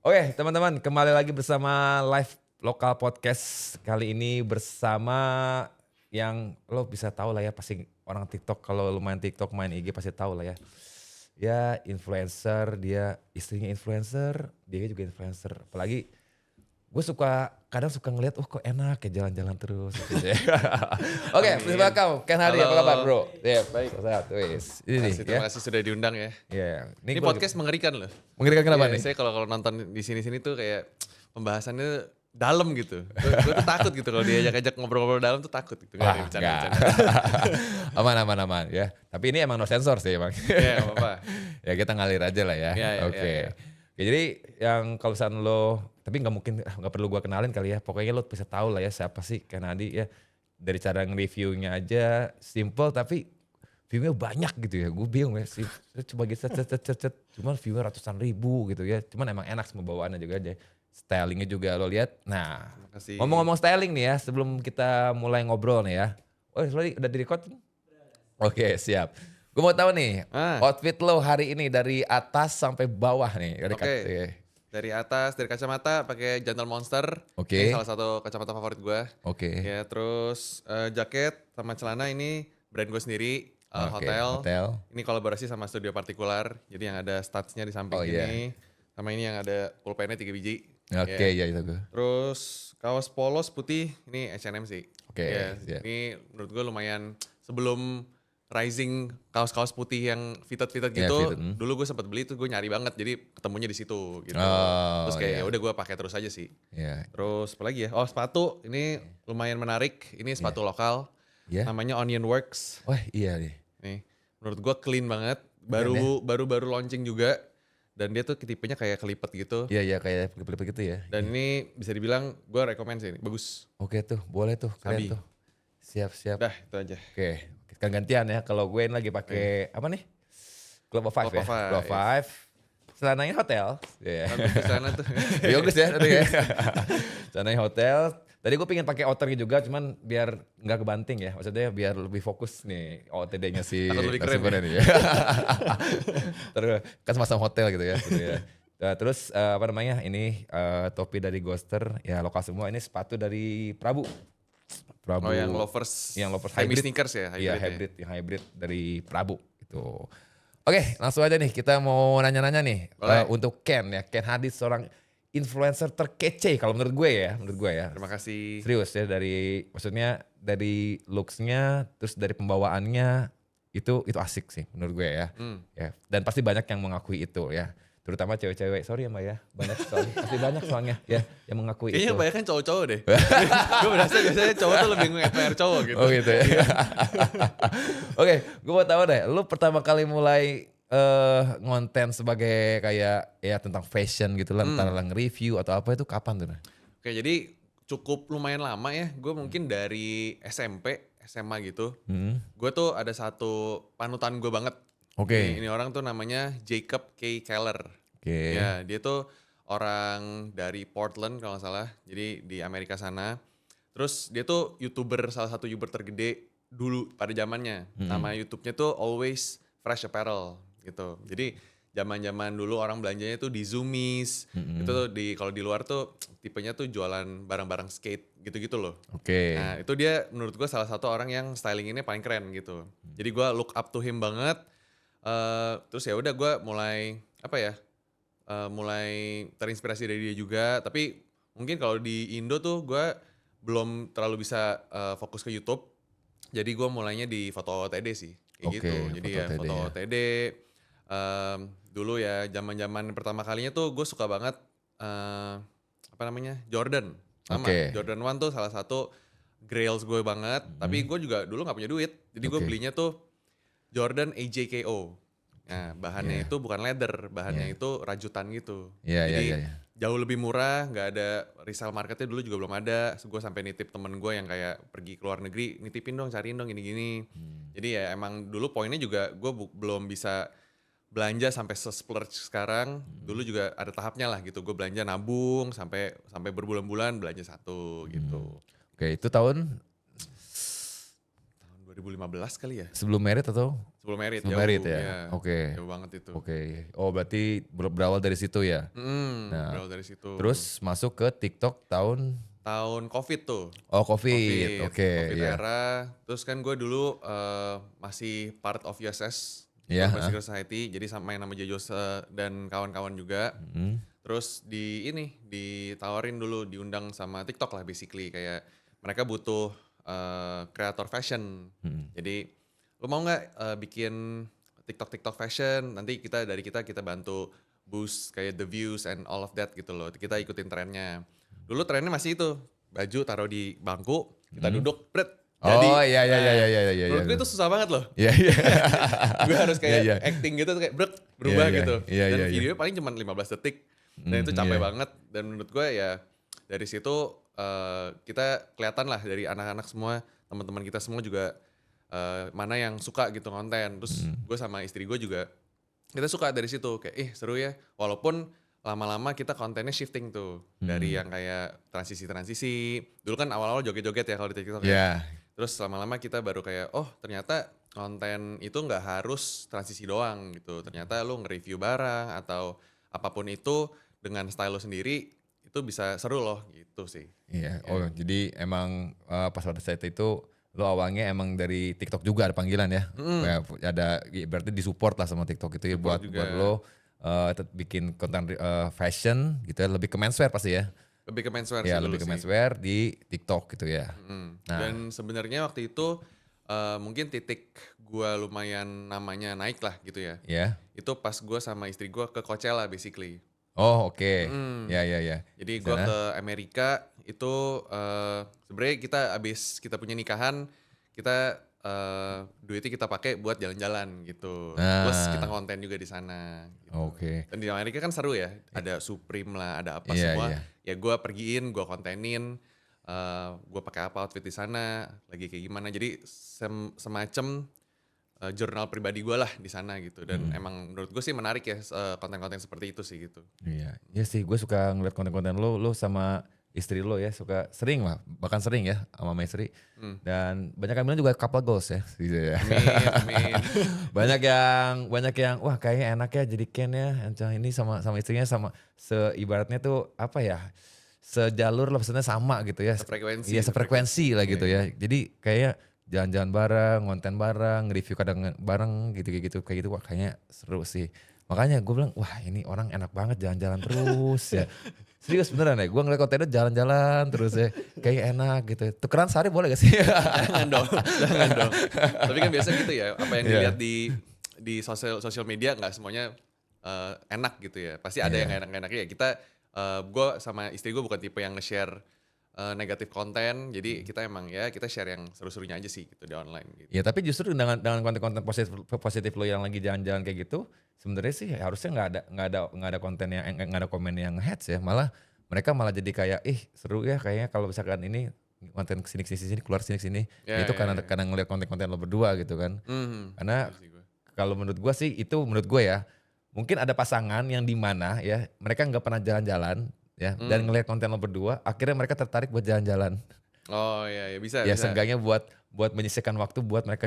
Oke, teman-teman, kembali lagi bersama Live Lokal Podcast. Kali ini bersama yang lo bisa tahu lah ya, pasti orang TikTok, kalau lo main TikTok, main IG pasti tahu lah ya. Ya, influencer, dia istrinya influencer, dia juga influencer. Apalagi gue kadang suka ngeliat, kok enak ya jalan-jalan terus. Gitu ya. Oke, please welcome Ken Hadi, apa kabar bro? Ya, baik. Sehat, wis. Terima kasih sudah diundang ya. Ya, Ini podcast mengerikan loh. mengerikan kenapa nih? Saya kalau nonton di sini tuh kayak pembahasannya dalam gitu. Gue tuh takut gitu kalau diajak ngobrol-ngobrol dalam tuh takut gitu. Wah, enggak. Aman ya. Tapi ini emang no sensor sih emang. Iya, gak apa-apa. Ya kita ngalir aja lah ya. Oke. Ya, jadi yang kalau misalnya lo, tapi nggak perlu gua kenalin kali ya. Pokoknya lo bisa tahu lah ya siapa sih Ken Hadi ya. Dari cara nge-reviewnya aja simple tapi view-nya banyak gitu ya. Gue bingung ya sih. Coba gitu cet. Cuman view-nya ratusan ribu gitu ya. Cuman emang enak semua bawaannya juga aja. Stylingnya juga lo lihat. Nah, ngomong-ngomong styling nih ya, sebelum kita mulai ngobrol nih ya. Oh, sorry, udah di-record? Oke, siap. Gue mau tahu nih, outfit lo hari ini dari atas sampai bawah nih. Dari atas, dari kacamata pakai Gentle Monster. Ini salah satu kacamata favorit gue. Ya, terus jaket sama celana ini brand gue sendiri. Hotel. Ini kolaborasi sama Studio Partikular. Jadi yang ada studs-nya di samping ini. Sama ini yang ada pulpennya 3 biji. Iya itu gue. Terus kaos polos putih, ini H&M sih. Ini menurut gue lumayan sebelum rising kaos-kaos putih yang fitted gitu. Dulu gue sempat beli tuh, gue nyari banget, jadi ketemunya di situ gitu. Terus kayak udah gue pakai terus aja sih. Terus apa lagi ya? Oh, sepatu ini lumayan menarik. Ini sepatu lokal. Namanya Onion Works. Wah, iya nih. Nih, menurut gue clean banget. Baru launching juga. Dan dia tuh tipenya kayak kelipet gitu. Iya kayak kelipet gitu ya. Dan ini bisa dibilang gue rekomend sih, bagus. Oke tuh, boleh tuh, keren tuh. Siap. Dah, itu aja. Oke, kan gantian ya. Kalau gue lagi pakai apa nih? Club of Five ya. Club of Five. Celananya hotel. Di sana tuh. Bagus ya tadi ya. Celananya hotel. Tadi gue pengen pakai outernya juga, cuman biar nggak kebanting ya. Maksudnya biar lebih fokus nih OOTD-nya si narasumbernya nih. Terus kan sama-sama hotel gitu ya. Terus apa namanya? Ini topi dari Ghoster, ya lokal semua. Ini sepatu dari Prabu. Yang lovers hybrid sneakers ya? Iya, yang hybrid dari Prabu gitu. Oke, langsung aja nih kita mau nanya-nanya nih untuk Ken ya. Ken Hadi seorang influencer terkece kalau menurut gue ya. Terima kasih. Serius ya, dari looks-nya, terus dari pembawaannya itu asik sih menurut gue ya. Dan pasti banyak yang mengakui itu ya. Terutama cewek-cewek, sorry ya Mbak ya, pasti banyak soalnya ya yang mengakui itu. Kayaknya banyak kan cowok-cowok deh. Gue biasanya cowok tuh lebih nge-admire cowok gitu. Oh gitu ya. Oke, gue mau tahu deh, lu pertama kali mulai ngonten sebagai kayak ya tentang fashion gitu lah, entah nge-review atau apa, itu kapan tuh? Oke, jadi cukup lumayan lama ya. Gue mungkin dari SMP, SMA gitu. Gue tuh ada satu panutan gue banget. Ini orang tuh namanya Jacob K. Keller. Ya, dia tuh orang dari Portland kalau nggak salah. Jadi di Amerika sana. Terus dia tuh salah satu YouTuber tergede dulu pada zamannya. Nama YouTube-nya tuh Always Fresh Apparel gitu. Jadi zaman-zaman dulu orang belanjanya tuh di Zoomies. Itu tuh kalau di luar tuh tipenya tuh jualan barang-barang skate gitu-gitu loh. Nah, itu dia menurut gue salah satu orang yang stylinginnya paling keren gitu. Jadi gue look up to him banget. Terus ya udah gue mulai mulai terinspirasi dari dia juga. Tapi mungkin kalau di Indo tuh gue belum terlalu bisa fokus ke YouTube. Jadi gue mulainya di foto TD sih kayak gitu. Jadi foto TD. Dulu ya zaman pertama kalinya tuh gue suka banget Jordan. Jordan 1 tuh salah satu grails gue banget. Tapi gue juga dulu gak punya duit. Jadi gue belinya tuh Jordan AJKO. Nah, bahannya itu bukan leather, bahannya itu rajutan gitu. Jadi jauh lebih murah, nggak ada resale marketnya dulu juga belum ada. Gue sampai nitip temen gue yang kayak pergi ke luar negeri, nitipin dong, cariin dong gini-gini. Jadi ya emang dulu poinnya juga gue belum bisa belanja sampai se-splurge sekarang. Dulu juga ada tahapnya lah gitu. Gue belanja nabung sampai berbulan-bulan belanja satu gitu. Oke, itu tahun 2015 kali ya. Sebelum merit atau? Sebelum merit ya. Oke. Jauh banget itu. Oke. Oh berarti berawal dari situ ya. Berawal dari situ. Terus masuk ke TikTok tahun COVID tuh. Oh COVID. Oke. COVID era. Terus kan gue dulu masih part of USS, Urban Secret Society. Jadi main sama Jejos dan kawan-kawan juga. Terus ditawarin dulu, diundang sama TikTok lah basically. Kayak mereka butuh kreator fashion. Jadi lu mau nggak bikin TikTok fashion? Nanti kita bantu boost kayak the views and all of that gitu loh. Kita ikutin trennya. Dulu trennya masih itu, baju taruh di bangku, kita duduk, pret. Jadi, iya. Menurut gue itu susah banget loh. Iya. Gue harus kayak acting gitu, kayak berubah gitu. Dan videonya paling cuma 15 detik. Dan itu capek banget. Dan menurut gue ya dari situ kita kelihatan lah dari anak-anak semua, teman-teman kita semua juga mana yang suka gitu konten. Terus gue sama istri gue juga, kita suka dari situ. Kayak seru ya, walaupun lama-lama kita kontennya shifting tuh dari yang kayak transisi. Dulu kan awal-awal joget-joget ya kalau di TikTok ya. Terus lama-lama kita baru kayak ternyata konten itu nggak harus transisi doang gitu. Ternyata lu nge-review barang atau apapun itu dengan style lu sendiri itu bisa seru loh gitu sih. Iya. Oh jadi emang pas pada saat itu lo awalnya emang dari TikTok juga ada panggilan ya. Ada berarti disupport lah sama TikTok itu ya buat lo bikin konten fashion gitu ya, lebih ke menswear pasti ya. Lebih ke menswear ya, lebih ke menswear di TikTok gitu ya. Nah. Dan sebenarnya waktu itu mungkin titik gue lumayan namanya naik lah gitu ya. Itu pas gue sama istri gue ke Coachella basically. Oh oke. Ya. Jadi gue ke Amerika itu sebenarnya kita punya nikahan, kita duitnya kita pakai buat jalan-jalan gitu. Plus kita konten juga di sana. Gitu. Oke. Dan di Amerika kan seru ya, ada Supreme lah, ada apa semua. Ya gue pergiin, gue kontenin, gue pakai apa outfit di sana, lagi kayak gimana. Jadi semacam jurnal pribadi gue lah di sana gitu. Dan emang menurut gue sih menarik ya konten-konten seperti itu sih gitu. Iya sih, gue suka ngeliat konten-konten lo sama istri lo ya, bahkan sering ya sama istri. Dan banyak yang bilang juga couple goals ya gitu ya. Amin. banyak yang wah kayaknya enak ya jadi Ken ya ini sama istrinya sama ibaratnya tuh apa ya, sejalur lah, maksudnya sama gitu ya. Sefrekuensi lah gitu ya. Jadi kayak jalan-jalan bareng, konten bareng, review kadang bareng gitu kayak gitu wah kayaknya seru sih. Makanya gue bilang wah ini orang enak banget jalan-jalan terus ya. Serius beneran ya, gue ngeliat kontennya jalan-jalan terus ya, kayak enak gitu. Tukeran sehari boleh gak sih? Jangan dong. Tapi kan biasa gitu ya, apa yang dilihat di sosial media nggak semuanya enak gitu ya. Pasti ada yang enak-enaknya ya. Gue sama istri gue bukan tipe yang nge-share negatif konten, jadi kita emang kita share yang seru-serunya aja sih gitu di online gitu. Ya tapi justru dengan konten-konten positif lo yang lagi jalan-jalan kayak gitu, sebenarnya sih harusnya nggak ada konten yang nggak ada komen yang hate ya, mereka malah jadi kayak seru ya kayaknya kalau misalkan ini konten kesini keluar sini itu karena ngeliat konten-konten lo berdua gitu kan. Karena kalau menurut gue sih itu menurut gue ya, mungkin ada pasangan yang di mana ya mereka nggak pernah jalan-jalan ya, dan ngelihat konten lo berdua, akhirnya mereka tertarik buat jalan-jalan. Oh iya bisa. Ya seenggaknya buat menyisihkan waktu buat mereka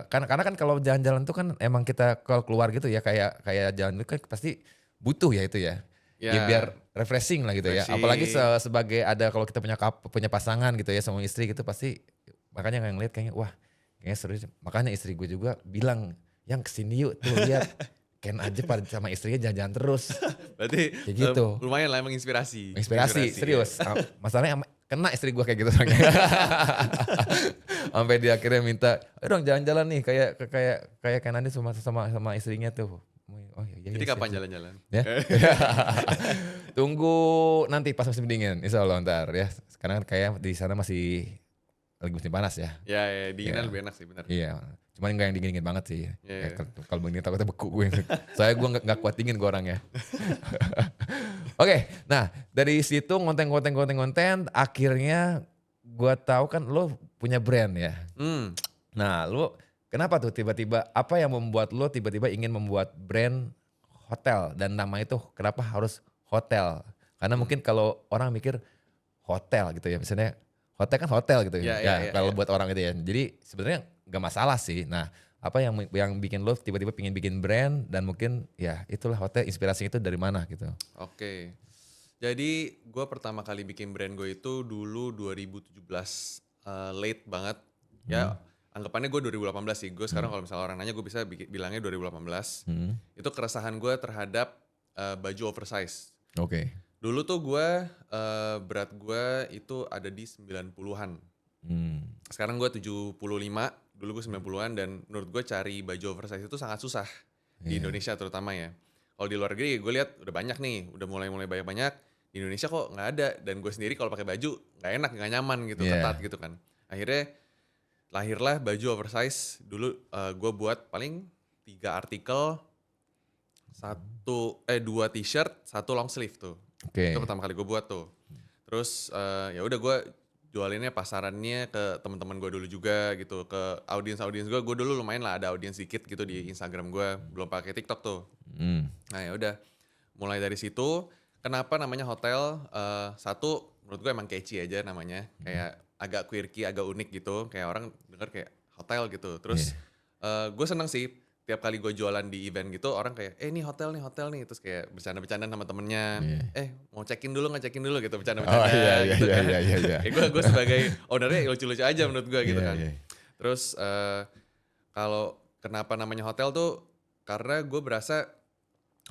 karena kan kalau jalan-jalan tuh kan emang kita kalau keluar gitu ya kayak jalan itu kan pasti butuh ya itu ya. Ya biar refreshing lah gitu ya. Apalagi sebagai ada kalau kita punya pasangan gitu ya sama istri gitu pasti makanya ngeliat kayaknya wah kayaknya seru. Makanya istri gue juga bilang yang kesini yuk tuh lihat. Ken aja sama istrinya jalan-jalan terus. Berarti kayak gitu. Lumayan lah emang inspirasi. Serius. Ya. Masalahnya kena istri gue kayak gitu soalnya. Sampai dia akhirnya minta, ayo dong jalan-jalan nih kayak Ken Andi sama istrinya tuh. Oh iya. Jadi kapan jalan-jalan? Ya? Tunggu nanti pas musim dingin, insya Allah ntar ya. Sekarang kayak di sana masih lagi musim panas ya. Ya dinginan lebih enak sih benar. Iya. Cuman gak yang dingin-dingin banget sih. Kalau begini takutnya beku gue. Soalnya gue gak kuat dingin gue orangnya. Oke, nah dari situ konten akhirnya gue tahu kan lo punya brand ya. Nah lo kenapa tuh tiba-tiba, apa yang membuat lo tiba-tiba ingin membuat brand hotel dan nama itu kenapa harus hotel? Karena mungkin kalau orang mikir hotel gitu ya, misalnya hotel kan hotel gitu ya. Kalau buat orang itu ya. Jadi sebenarnya gak masalah sih. Nah apa yang bikin lo tiba-tiba pingin bikin brand, dan mungkin ya itulah hotel inspirasinya itu dari mana gitu. Oke. Jadi gue pertama kali bikin brand gue itu dulu 2017, late banget. Ya anggapannya gue 2018 sih. Gue sekarang kalau misalnya orang nanya gue bisa bilangnya 2018. Itu keresahan gue terhadap baju oversize. Oke. Dulu tuh gue berat gue itu ada di 90-an. Sekarang gue 75, dulu gue 90-an, dan menurut gue cari baju oversize itu sangat susah di Indonesia terutama ya. Kalau di luar negeri gue lihat udah banyak nih, udah mulai banyak. Di Indonesia kok nggak ada, dan gue sendiri kalau pakai baju nggak enak, nggak nyaman gitu, ketat gitu kan. Akhirnya lahirlah baju oversize. Dulu gue buat paling 3 artikel, 2 t-shirt, 1 long sleeve tuh. Itu pertama kali gue buat tuh. Terus ya udah gue jualinnya, pasarannya ke teman-teman gue dulu juga gitu, ke audiens gue. Gue dulu lumayan lah ada audiens dikit gitu di Instagram gue, belum pakai TikTok tuh. Nah ya udah, mulai dari situ. Kenapa namanya hotel? Satu, menurut gue emang catchy aja namanya, kayak agak quirky, agak unik gitu, kayak orang denger kayak hotel gitu. Terus gue seneng sih tiap kali gue jualan di event gitu, orang kayak ini hotel nih, terus kayak bercanda-bercanda sama temennya, mau check-in dulu gitu, bercanda-bercanda gitu kan. Kayak gue sebagai ownernya lucu-lucu aja menurut gue gitu kan. Terus kalau kenapa namanya hotel tuh, karena gue berasa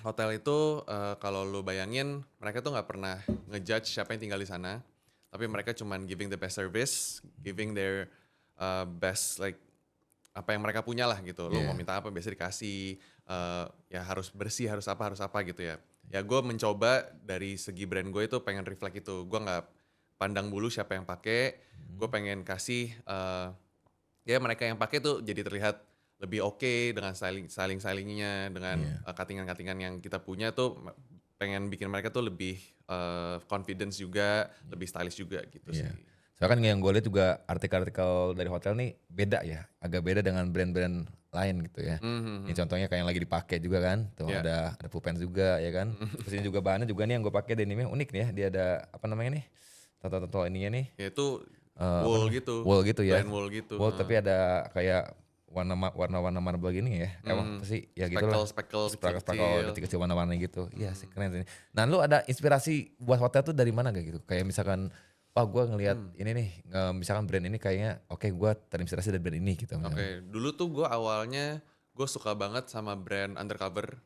hotel itu kalau lu bayangin, mereka tuh nggak pernah ngejudge siapa yang tinggal di sana, tapi mereka cuman giving the best service, giving their best like apa yang mereka punya lah gitu. Lu mau minta apa biasa dikasih, ya harus bersih, harus apa gitu ya. Ya gue mencoba dari segi brand gue itu pengen reflect itu. Gue nggak pandang bulu siapa yang pakai, gue pengen kasih ya mereka yang pakai tuh jadi terlihat lebih oke dengan stylingnya, dengan cuttingan yang kita punya tuh, pengen bikin mereka tuh lebih confidence juga, lebih stylish juga gitu sih. Soalnya kan yang gue lihat juga artikel-artikel dari hotel nih beda ya, agak beda dengan brand-brand lain gitu ya. Ini contohnya kayak yang lagi dipakai juga kan, tuh ada pulpen juga ya kan. Terus ini juga bahannya juga nih yang gue pakai denimnya unik nih ya, dia ada apa namanya nih, tato-tato ininya nih. Yaitu wool gitu. Wool gitu ya. Brand wool gitu. Wool tapi ada kayak warna-warna marble gini ya. Emang apa sih? Ya gitu lah. Speckle kecil warna-warni gitu. Iya sih keren sih. Nah lu ada inspirasi buat hotel tuh dari mana gak gitu? Kayak misalkan, wah gue ngelihat ini nih, misalkan brand ini kayaknya oke, gue terinspirasi dari brand ini gitu. Oke, dulu tuh gue awalnya gue suka banget sama brand Undercover.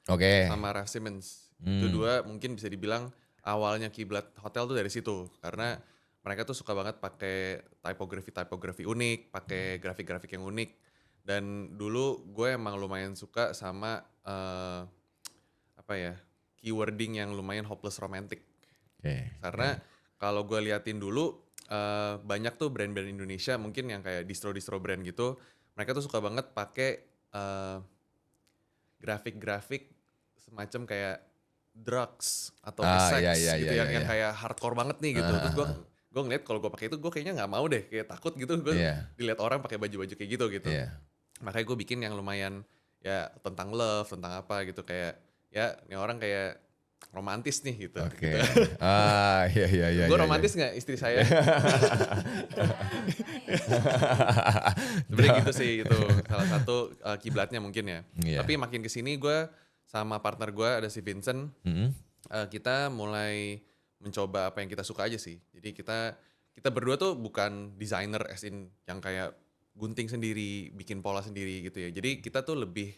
Sama Raf Simons. Itu dua mungkin bisa dibilang awalnya kiblat hotel tuh dari situ, karena mereka tuh suka banget pakai typography unik, pakai grafik-grafik yang unik. Dan dulu gue emang lumayan suka sama keywording yang lumayan hopeless romantic. Karena kalau gue liatin dulu banyak tuh brand-brand Indonesia mungkin yang kayak distro brand gitu, mereka tuh suka banget pakai grafik-grafik semacam kayak drugs atau sex gitu, yang kayak hardcore banget nih gitu. Terus gue ngeliat kalau gue pakai itu, gue kayaknya nggak mau deh, kayak takut gitu gue dilihat orang pakai baju-baju kayak gitu. Makanya gue bikin yang lumayan ya tentang love, tentang apa gitu, kayak ya ini orang kayak romantis nih gitu. Iya. Gue romantis nggak istri saya? Sebenarnya gitu sih, itu salah satu kiblatnya mungkin ya. Tapi makin kesini gue sama partner gue ada si Vincent, kita mulai mencoba apa yang kita suka aja sih. Jadi kita berdua tuh bukan designer as in yang kayak gunting sendiri, bikin pola sendiri gitu ya. Jadi kita tuh lebih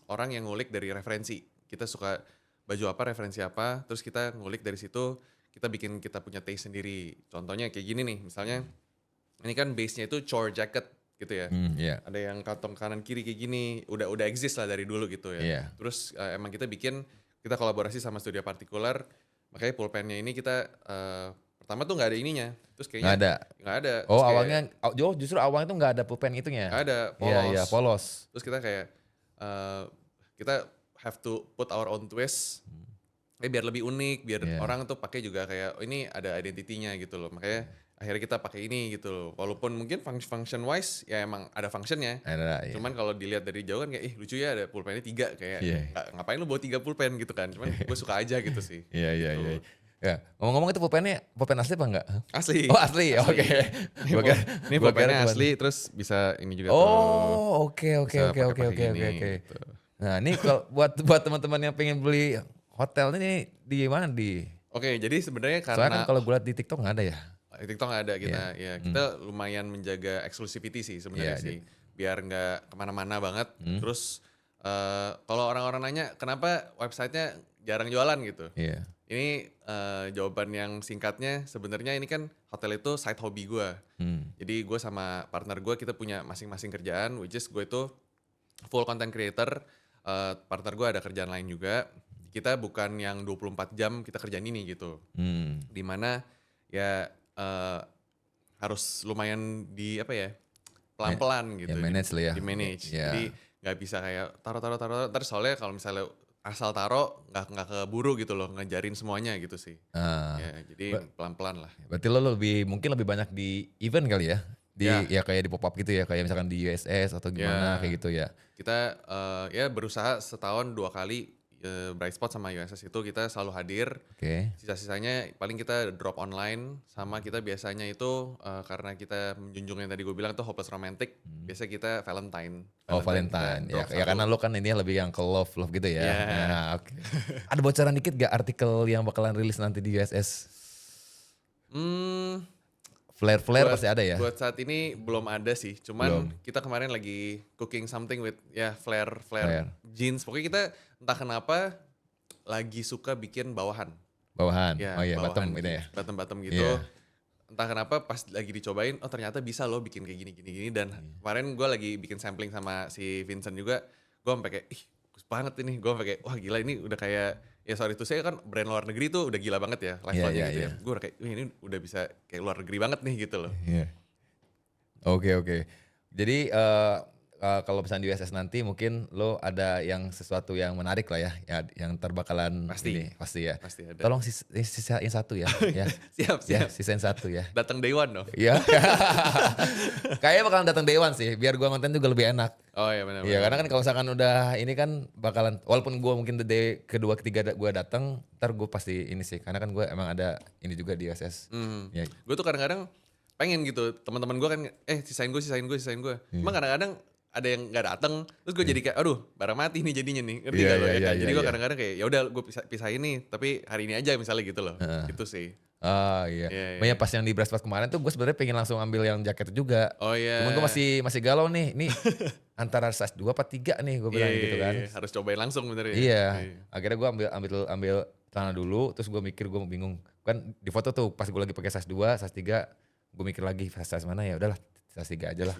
orang yang ngulik dari referensi. Kita suka baju apa, referensi apa, terus kita ngulik dari situ, kita bikin kita punya taste sendiri. Contohnya kayak gini nih, misalnya ini kan base-nya itu chore jacket gitu ya. Ada yang kantong kanan kiri kayak gini, udah exist lah dari dulu gitu ya. Terus emang kita kolaborasi sama Studio Partikular, makanya pulpennya ini kita pertama tuh nggak ada ininya, terus kayaknya nggak ada. Oh awalnya, justru awalnya tuh nggak ada pulpen itunya. Nggak ada, polos. Terus kita kayak kita have to put our own twist, biar lebih unik, biar orang tuh pakai juga kayak ini ada identitinya gitu loh. Makanya akhirnya kita pakai ini gitu loh. Walaupun mungkin function wise ya emang ada functionnya. Cuman kalau dilihat dari jauh kan kayak lucu ya, ada pulpennya 3 kayak ngapain lu bawa 3 pulpen gitu kan. Cuman gue suka aja gitu sih. Iya. Ya, ngomong-ngomong itu pulpen asli apa enggak? Asli. Oh asli, oke. Ini pulpennya asli, terus bisa ini juga tuh. Oh oke. Bisa pakai gini, gitu. Nah ini kalau buat teman-teman yang pengen beli hotel ini di mana di? Oke, jadi sebenarnya Soalnya kan karena kalau gue liat di TikTok nggak ada ya. TikTok nggak ada kita, ya kita lumayan menjaga exclusivity sih sebenarnya sih, biar nggak kemana-mana banget. Terus kalau orang-orang nanya kenapa websitenya jarang jualan gitu, ini jawaban yang singkatnya sebenarnya ini kan hotel itu side hobby gue. Jadi gue sama partner gue kita punya masing-masing kerjaan, which is gue itu full content creator, partner gue ada kerjaan lain juga. Kita bukan yang 24 jam kita kerjaan ini gitu. Dimana ya harus lumayan di apa ya, pelan-pelan gitu. Ya manage lah ya. Di manage. Yeah. Jadi nggak bisa kayak taruh. Terus soalnya kalau misalnya asal taruh nggak keburu gitu loh, ngejarin semuanya gitu sih. Ya, jadi pelan-pelan lah. Berarti lo mungkin lebih banyak di event kali ya? Ya kayak di pop up gitu ya, kayak misalkan di USS atau gimana kayak gitu ya. Kita ya berusaha setahun 2 kali Bright Spot sama USS itu kita selalu hadir. Sisa-sisanya paling kita drop online, sama kita biasanya itu karena kita menjunjung yang tadi gue bilang tuh hopeless romantic, biasanya kita Valentine. Oh Valentine, ya karena lo kan ini lebih yang ke love gitu ya. Nah, ada bocoran dikit gak artikel yang bakalan rilis nanti di USS? Flare pasti ada ya? Buat saat ini belum ada sih, cuman kita kemarin lagi cooking something with flare jeans. Pokoknya kita entah kenapa lagi suka bikin bawahan. Ya, bawahan, bottom ini ya? Bottom gitu. Entah kenapa pas lagi dicobain, oh ternyata bisa loh bikin kayak gini. Dan kemarin gue lagi bikin sampling sama si Vincent juga, gue sampai kayak, ih bagus banget ini. Gue sampai kayak, wah gila ini udah kayak, ya sorry tuh saya kan brand luar negeri tuh udah gila banget ya levelnya gitu ya. Gue udah kayak, ini udah bisa kayak luar negeri banget nih gitu loh. Oke. Jadi kalau misalnya di USS nanti mungkin lo ada yang sesuatu yang menarik lah ya yang terbakalan pasti ya. Pasti ada. Tolong sisain satu ya. Siap. Sisain satu ya. Datang day one dong. Iya. Kayaknya bakalan datang day one sih, biar gua konten juga lebih enak. Oh iya benar. Iya karena kan kalau misalkan udah ini kan bakalan, walaupun gua mungkin the day kedua ketiga gua datang, ntar gua pasti ini sih, karena kan gua emang ada ini juga di USS. Ya. Gue tuh kadang-kadang pengen gitu, teman-teman gue kan sisain gue. Emang kadang-kadang ada yang nggak datang, terus gue jadi kayak aduh barang mati nih jadinya nih, ngerti gak lo ya kan? Jadi gue kadang-kadang kayak ya udah gue pisahin nih, tapi hari ini aja misalnya gitu loh. Gitu sih. Makanya pas yang di Bright Spot kemarin tuh gue sebenarnya pengen langsung ambil yang jaket juga. Cuman gue masih galau nih antara size 2 apa 3 nih gue bilang gitu kan. Harus cobain langsung bener ya. Iya. Akhirnya gue ambil celana dulu, terus gue mikir, gue bingung kan di foto tuh pas gue lagi pakai size 2, size 3, gue mikir lagi size mana ya, udahlah size 3 aja lah.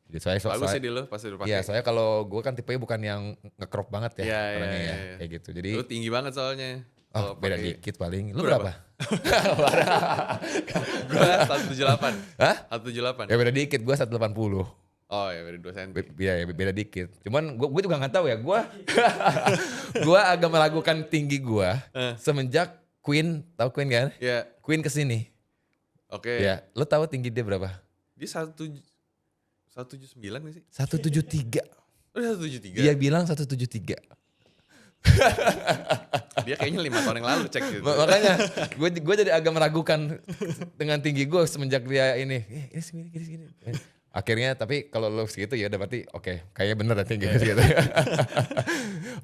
Jadi bagus sih di lo pas udah pakai. Iya, soalnya kalau gue kan tipenya bukan yang nge-crop banget ya orangnya ya. Kayak gitu. Jadi lu tinggi banget soalnya. Oh, beda dikit paling. Lu berapa? Gue 178. Hah? 178. Ya beda dikit, gue 180. Oh ya beda 2 cm. Iya, beda dikit. Cuman gue juga gak tahu ya, gue agak meragukan tinggi gue semenjak Queen, tahu Queen kan? Iya. Queen kesini. Oke. Ya, lo tahu tinggi dia berapa? Dia 179 gak sih? 173. Oh 173? Dia bilang 173. Dia kayaknya 5 tahun yang lalu cek gitu. Makanya gue jadi agak meragukan dengan tinggi gue semenjak dia ini segini. Akhirnya tapi kalau lo segitu ya udah berarti oke, kayaknya bener ya tinggi segitu.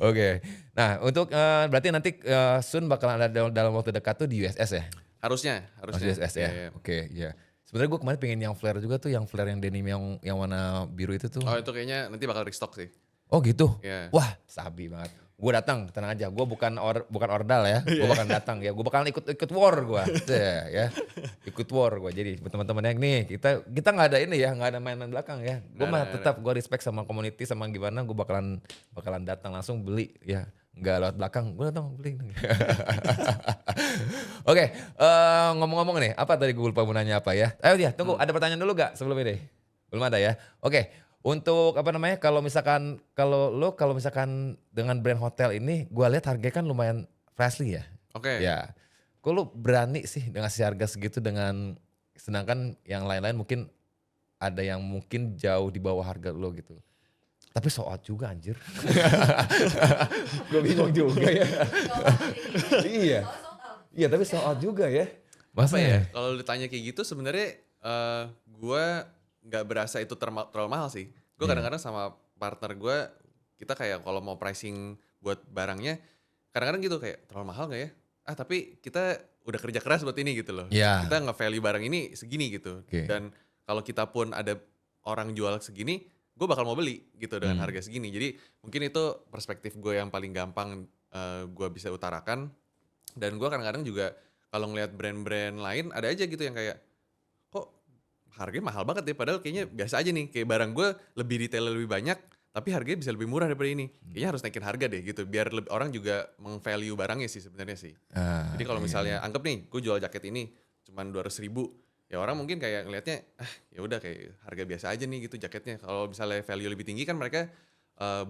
Oke. Nah untuk berarti nanti soon bakal ada dalam waktu dekat tuh di USS ya? Harusnya. Di USS ya? Oke, ya. Sebenarnya gue kemarin pengen yang flare juga tuh, yang flare yang denim yang warna biru itu tuh. Oh itu kayaknya nanti bakal restock sih. Oh gitu? Yeah. Wah sabi banget. Gue datang, tenang aja. Gue bukan ordal ya. Gue bakal datang ya. Gue bakal ikut war gue. Ya. Ikut war gue. Jadi teman-teman yang nih kita nggak ada ini ya, nggak ada mainan belakang ya. Gue mah tetap gue respect sama community sama gimana. Gue bakalan datang langsung beli ya. Nggak lewat belakang. Gue datang beli. Oke, ngomong-ngomong nih. Apa tadi gue lupa mau nanya apa ya? Ayo dia, tunggu. Ada pertanyaan dulu gak sebelum ini? Belum ada ya? Oke. Untuk apa namanya, kalau misalkan dengan brand hotel ini, gue lihat harganya kan lumayan pricey ya. Oke. Ya, kok lu berani sih dengan harga segitu sedangkan yang lain-lain mungkin ada yang mungkin jauh di bawah harga lo gitu. Tapi soal juga anjir. Gue bingung juga ya. Iya. Iya tapi sold out juga ya. Masa ya? Kalau ditanya kayak gitu sebenarnya gue nggak berasa itu terlalu mahal sih. Gue kadang-kadang sama partner gue, kita kayak kalau mau pricing buat barangnya, kadang-kadang gitu kayak terlalu mahal nggak ya? Tapi kita udah kerja keras buat ini gitu loh. Yeah. Kita nge-value barang ini segini gitu. Dan kalau kita pun ada orang jual segini, gue bakal mau beli gitu dengan harga segini. Jadi mungkin itu perspektif gue yang paling gampang gue bisa utarakan. Dan gue kadang-kadang juga kalau ngelihat brand-brand lain ada aja gitu yang kayak kok harganya mahal banget ya, padahal kayaknya biasa aja nih, kayak barang gue lebih detail lebih banyak tapi harganya bisa lebih murah daripada ini. Kayaknya harus naikin harga deh gitu biar orang juga meng-value barangnya sih sebenarnya sih. Jadi kalau misalnya anggap nih gue jual jaket ini cuman 200.000, ya orang mungkin kayak ngelihatnya ya udah kayak harga biasa aja nih gitu jaketnya. Kalau misalnya value lebih tinggi kan mereka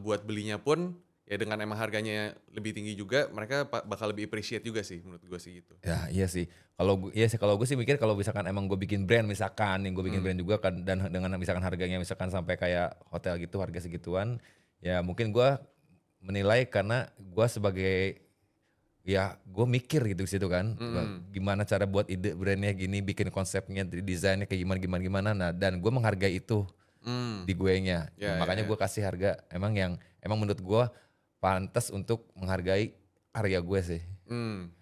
buat belinya pun ya dengan emang harganya lebih tinggi juga, mereka bakal lebih appreciate juga sih menurut gue sih gitu. Ya iya sih. Kalau gue sih mikir kalau misalkan emang gue bikin brand misalkan, yang gue bikin brand juga kan, dan dengan misalkan harganya misalkan sampai kayak hotel gitu harga segituan, ya mungkin gue menilai karena gue sebagai ya gue mikir gitu di situ kan, gimana cara buat ide brandnya gini, bikin konsepnya, desainnya kayak gimana. Nah dan gue menghargai itu di gue nya. Makanya gue kasih harga emang menurut gue pantas untuk menghargai karya gue sih.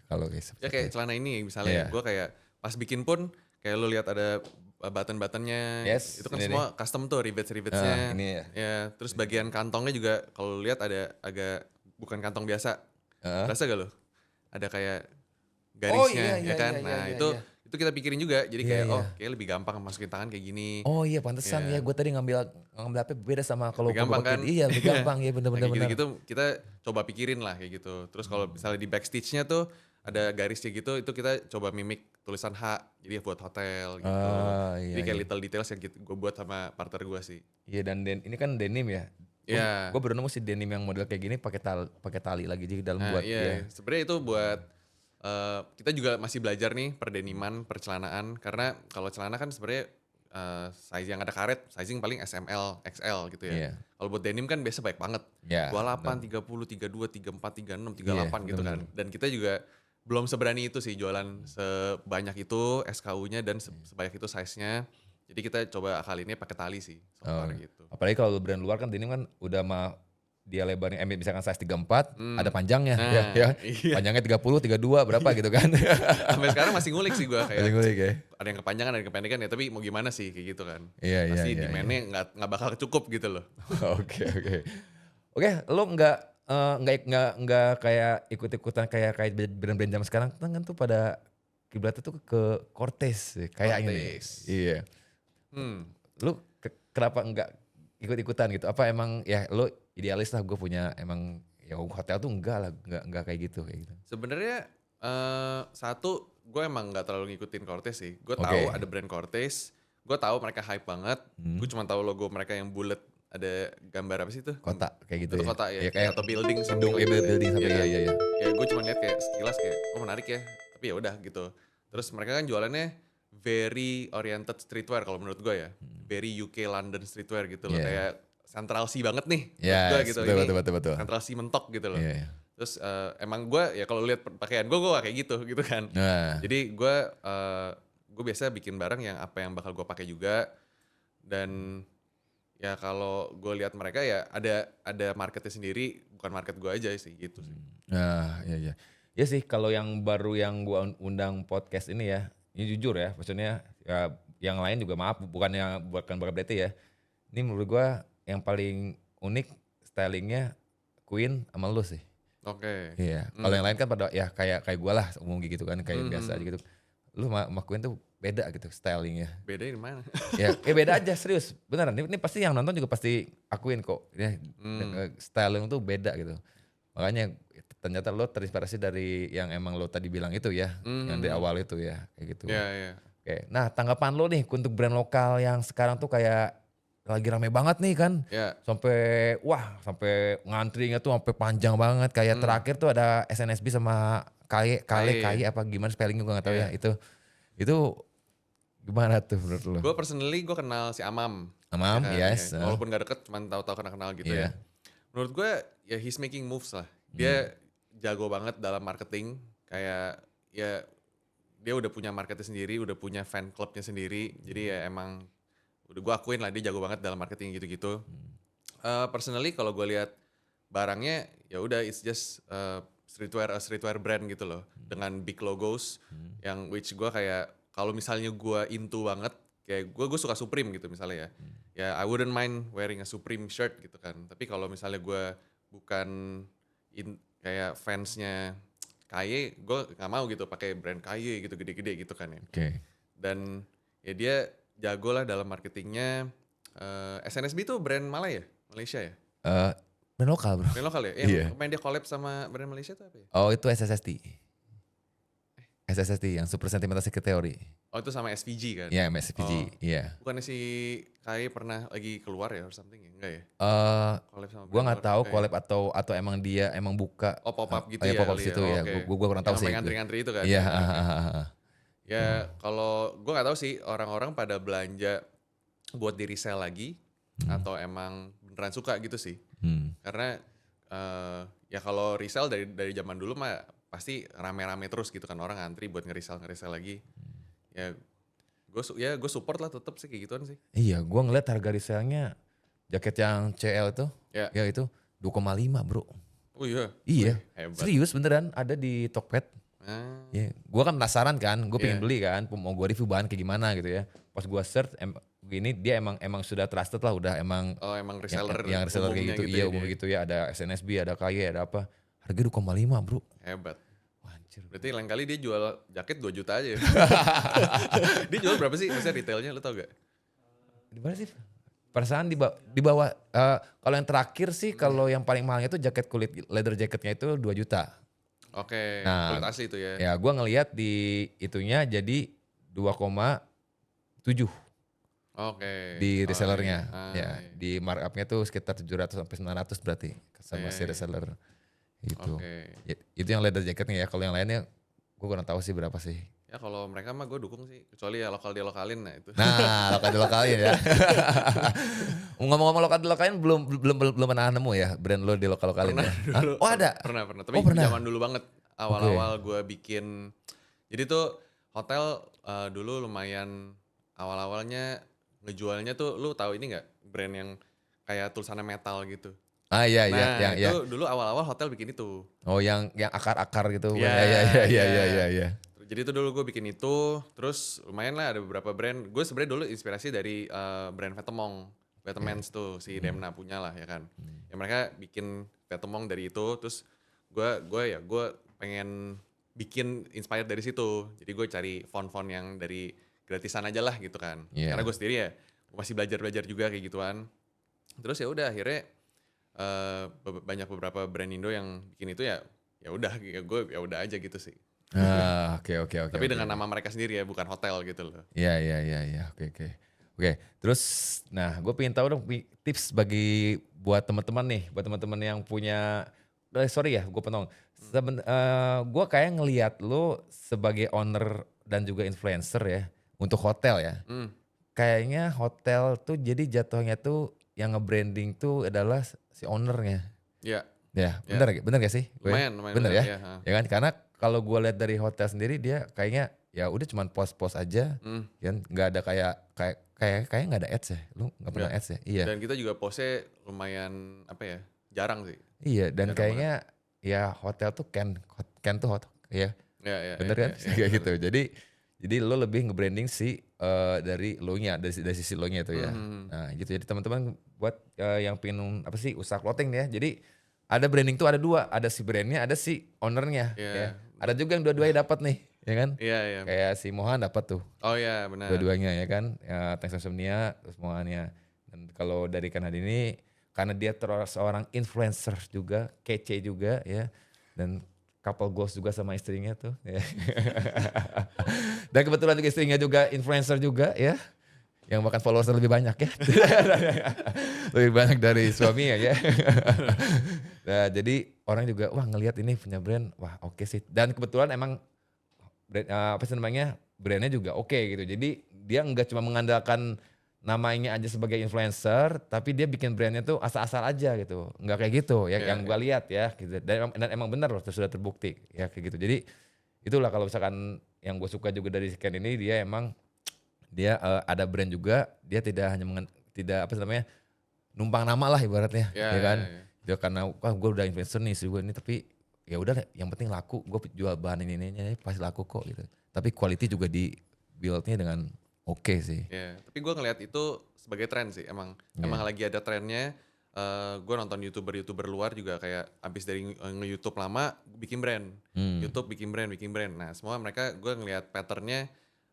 Kalau ya kayak celana ini misalnya gue kayak pas bikin pun kayak lu lihat ada button-buttonnya, itu kan semua nih. Custom tuh rivets-rivetsnya. Ya terus bagian kantongnya juga kalau lu lihat ada agak bukan kantong biasa. Rasa gak lo? Ada kayak garisnya ya kan. Itu kita pikirin juga, jadi kayak kayak lebih gampang masukin tangan kayak gini. Oh iya pantesan ya gue tadi ngambil HP beda sama kalau gue pakai. Kan? Iya lebih gampang ya bener-bener. Gitu kita coba pikirin lah kayak gitu. Terus kalau misalnya di backstage-nya tuh ada garisnya gitu, itu kita coba mimik tulisan H, jadi buat hotel gitu. Jadi kayak little details yang gue buat sama partner gue sih. Iya dan ini kan denim ya. Gue baru nemu sih denim yang model kayak gini pakai tali lagi di dalam buat. Sebenarnya itu buat kita juga masih belajar nih perdeniman, percelanaan, karena kalau celana kan sebenarnya size yang ada karet, sizing paling SML, XL gitu ya. Kalau buat denim kan biasa banyak banget. 28, 30, 32, 34, 36, 38 gitu kan. Dan kita juga belum seberani itu sih jualan sebanyak itu SKU-nya dan sebanyak itu size-nya. Jadi kita coba akalinnya pakai tali sih gitu. Apalagi kalau brand luar kan denim kan udah dia lebarnya misalkan size 34 ada panjangnya panjangnya 30, 32 berapa gitu kan. Sampai sekarang masih ngulik sih gue kayak ya. Ada yang kepanjangan, ada yang kependekan ya, tapi mau gimana sih kayak gitu kan. Pasti demand-nya nggak bakal cukup gitu loh. Oke, lo nggak kayak ikut-ikutan kayak brand-brand zaman sekarang kan tuh pada kiblatnya tuh ke Cortez kayaknya nih. Iya. Lo kenapa nggak ikut-ikutan gitu? Apa emang ya lo idealis lah, gue punya emang ya hotel tuh enggak kayak gitu. Sebenarnya satu gue emang nggak terlalu ngikutin Cortez sih. Gue tahu ada brand Cortez, gue tahu mereka hype banget. Gue cuma tahu logo mereka yang bulat, ada gambar apa sih itu? Kota kayak gitu. Itu kota ya kayak atau building gedung building sampai ya. Ya gue cuma lihat kayak sekilas kayak menarik ya, tapi ya udah gitu. Terus mereka kan jualannya very oriented streetwear kalau menurut gue ya, very UK London streetwear gitu loh, kayak Central C banget nih, gue gitu. Betul. Central C mentok gitu loh. Terus emang gue ya kalau lihat pakaian gue kayak gitu kan. Jadi gue biasa bikin barang yang apa yang bakal gue pakai juga. Dan ya kalau gue lihat mereka ya ada marketnya sendiri, bukan market gue aja sih gitu sih. Iya. Ya sih kalau yang baru yang gue undang podcast ini ya, ini jujur ya, maksudnya ya yang lain juga maaf bukan berarti ya. Ini menurut gue yang paling unik stylingnya Queen sama lu sih. Iya. Kalau yang lain kan pada ya kayak gue lah umum gitu kan, kayak biasa aja gitu. Lu sama Queen tuh beda gitu stylingnya. Beda di mana? Ya beda aja serius. Beneran. Ini pasti yang nonton juga pasti akuin kok. Ya, styling tuh beda gitu. Makanya ternyata lo terinspirasi dari yang emang lo tadi bilang itu ya, yang di awal itu ya, kayak gitu. Iya. Oke. Nah tanggapan lo nih untuk brand lokal yang sekarang tuh kayak lagi rame banget nih kan, sampai ngantrinya tuh sampai panjang banget. Kayak terakhir tuh ada SNSD sama Kale apa gimana spellingnya gue nggak tahu ya. Itu gimana tuh menurut lo? Gue personally gue kenal si Amam. Yes. Walaupun gak deket, cuman tahu-tahu kenal gitu ya. Menurut gue ya he's making moves lah. Dia jago banget dalam marketing. Kayak ya dia udah punya marketnya sendiri, udah punya fan clubnya sendiri. Jadi ya emang udah gue akuin lah dia jago banget dalam marketing gitu-gitu. Personally kalau gue lihat barangnya ya udah it's just streetwear brand gitu loh dengan big logos yang which gue kayak kalau misalnya gue into banget kayak gue suka Supreme gitu misalnya ya. Ya I wouldn't mind wearing a Supreme shirt gitu kan. Tapi kalau misalnya gue bukan kayak fansnya KY, gue nggak mau gitu pakai brand KY gitu gede-gede gitu kan ya. Dan ya dia jago lah dalam marketingnya. SNSD itu brand Malaysia ya? Brand lokal bro. Brand lokal ya? Yang main dia collab sama brand Malaysia itu apa ya? Oh itu SSST. SSST yang Super Sentimental Secret Theory. Oh itu sama SVG kan? Iya sama SVG, iya. Bukannya si KY pernah lagi keluar ya or something ya? Enggak ya? Collab sama gue gak tahu collab atau emang dia emang buka. Oh pop-up gitu ya? Pop-up situ ya, gue kurang tahu sih. Yang ngantri-ngantri itu kan? Iya. Ya kalau gue gak tahu sih orang-orang pada belanja buat di resell lagi atau emang beneran suka gitu sih. Karena ya kalau resell dari zaman dulu mah pasti rame-rame terus gitu kan orang ngantri buat ngeresell lagi. Ya gue support lah tetep sih kayak gituan sih. Iya, gue ngeliat harga resellnya jaket yang CL itu, ya itu 2,5 bro. Oh iya? Iya, hebat. Serius beneran ada di Tokped. Ya, gue kan penasaran kan, gue pengen beli kan, mau gue review bahan kayak gimana gitu ya. Pas gue search, gini dia emang sudah trusted lah, udah emang. Oh emang reseller. Yang reseller kayak gitu, iya umum gitu ya. Ada SNSD, ada KY, ada apa. Harga 2,5 bro. Hebat. Berarti lain kali dia jual jaket 2 juta aja. Dia jual berapa sih? Maksudnya retailnya lu tau gak? Di mana sih? Perasaan di bawah. Kalau yang terakhir sih, kalau yang paling mahalnya itu jaket kulit leather jacketnya itu 2 juta. Oke, nah, kulit asli itu ya. Ya gue ngelihat di itunya jadi 2,7. Oke. Di resellernya. Di markupnya tuh sekitar 700 sampai 900 berarti sama si reseller. Gitu. Itu yang leather jacketnya ya. Kalau yang lainnya gue kurang tahu sih berapa sih. Ya kalau mereka mah gue dukung sih. Kecuali ya lokal dia lokalin nah itu. Nah lokal dia lokalin ya. Ngomong-ngomong lokal dia lokalin belum pernah nemu ya brand lo di lokal lokalin ya? Dulu, oh ada? Pernah. Tapi zaman dulu banget. Awal-awal gue bikin. Jadi tuh hotel dulu lumayan awal-awalnya ngejualnya tuh lu tahu ini gak? Brand yang kayak tulisannya metal gitu. Iya. Itu dulu awal-awal hotel bikin itu. Oh yang akar-akar gitu. Iya. Jadi itu dulu gue bikin itu, terus lumayan lah ada beberapa brand. Gue sebenarnya dulu inspirasi dari brand Vetements tuh si Demna punya lah ya kan. Ya mereka bikin Vetements dari itu, terus gue pengen bikin inspired dari situ. Jadi gue cari font-font yang dari gratisan aja lah gitu kan. Karena gue sendiri ya masih belajar juga kayak gituan. Terus ya udah akhirnya banyak beberapa brand Indo yang bikin itu ya udah gue ya udah aja gitu sih. Oke. Tapi dengan nama mereka sendiri ya bukan hotel gitu loh. Iya. Oke. Terus nah gue pengen tahu dong tips buat teman-teman yang punya sorry ya gue potong. Gue kayak ngelihat lo sebagai owner dan juga influencer ya untuk hotel ya. Kayaknya hotel tuh jadi jatuhnya tuh yang nge-branding tuh adalah si ownernya. Iya. Ya, bener gak sih? Lumayan. Bener ya? Ya kan, karena kalau gue lihat dari hotel sendiri dia kayaknya ya udah cuman post-post aja, kan nggak ada kayak nggak ada ads ya, lu nggak pernah ads ya? Iya. Dan kita juga postnya lumayan jarang sih. Iya, dan jarang kayaknya banget. Ya hotel tuh can tuh hotel, ya. Bener kan? Kayak gitu. Jadi lo lebih nge-branding dari lo-nya, dari sisi lo-nya itu ya. Nah gitu, jadi teman-teman buat yang pengen usaha clothing nih ya. Jadi ada branding tuh ada 2, ada si brandnya, ada si ownernya. Ya. Ada juga yang dua-duanya dapat nih, ya kan? Iya. Kayak si Mohan dapat tuh. Oh iya benar. Dua-duanya ya kan, Thanks Insomnia, terus Mohannya. Dan kalau dari Kanad ini, karena dia terus seorang influencer juga, kece juga ya. Dan couple goals juga sama istrinya tuh. Ya. Dan kebetulan juga istrinya juga influencer juga ya. Yang bahkan followersnya lebih banyak ya. Lebih banyak dari suami ya. Nah, jadi orang juga wah ngelihat ini punya brand, wah oke sih. Dan kebetulan emang brand, brandnya juga oke gitu. Jadi dia nggak cuma mengandalkan namanya aja sebagai influencer, tapi dia bikin brandnya tuh asal-asal aja gitu, nggak kayak gitu ya yang gue lihat ya gitu. Dan emang benar loh sudah terbukti ya kayak gitu. Jadi itulah kalau misalkan yang gue suka juga dari Ken ini dia emang dia ada brand juga, dia tidak hanya tidak apa namanya numpang nama lah ibaratnya, ya kan? Dia karena gue udah investor nih gue ini tapi ya udah yang penting laku, gue jual bahan ini pasti laku kok gitu. Tapi quality juga di build-nya dengan oke sih. Ya, tapi gue ngelihat itu sebagai tren sih, emang lagi ada trennya. Gue nonton youtuber luar juga kayak abis dari nge-YouTube lama bikin brand, YouTube bikin brand. Nah semua mereka gue ngelihat patternnya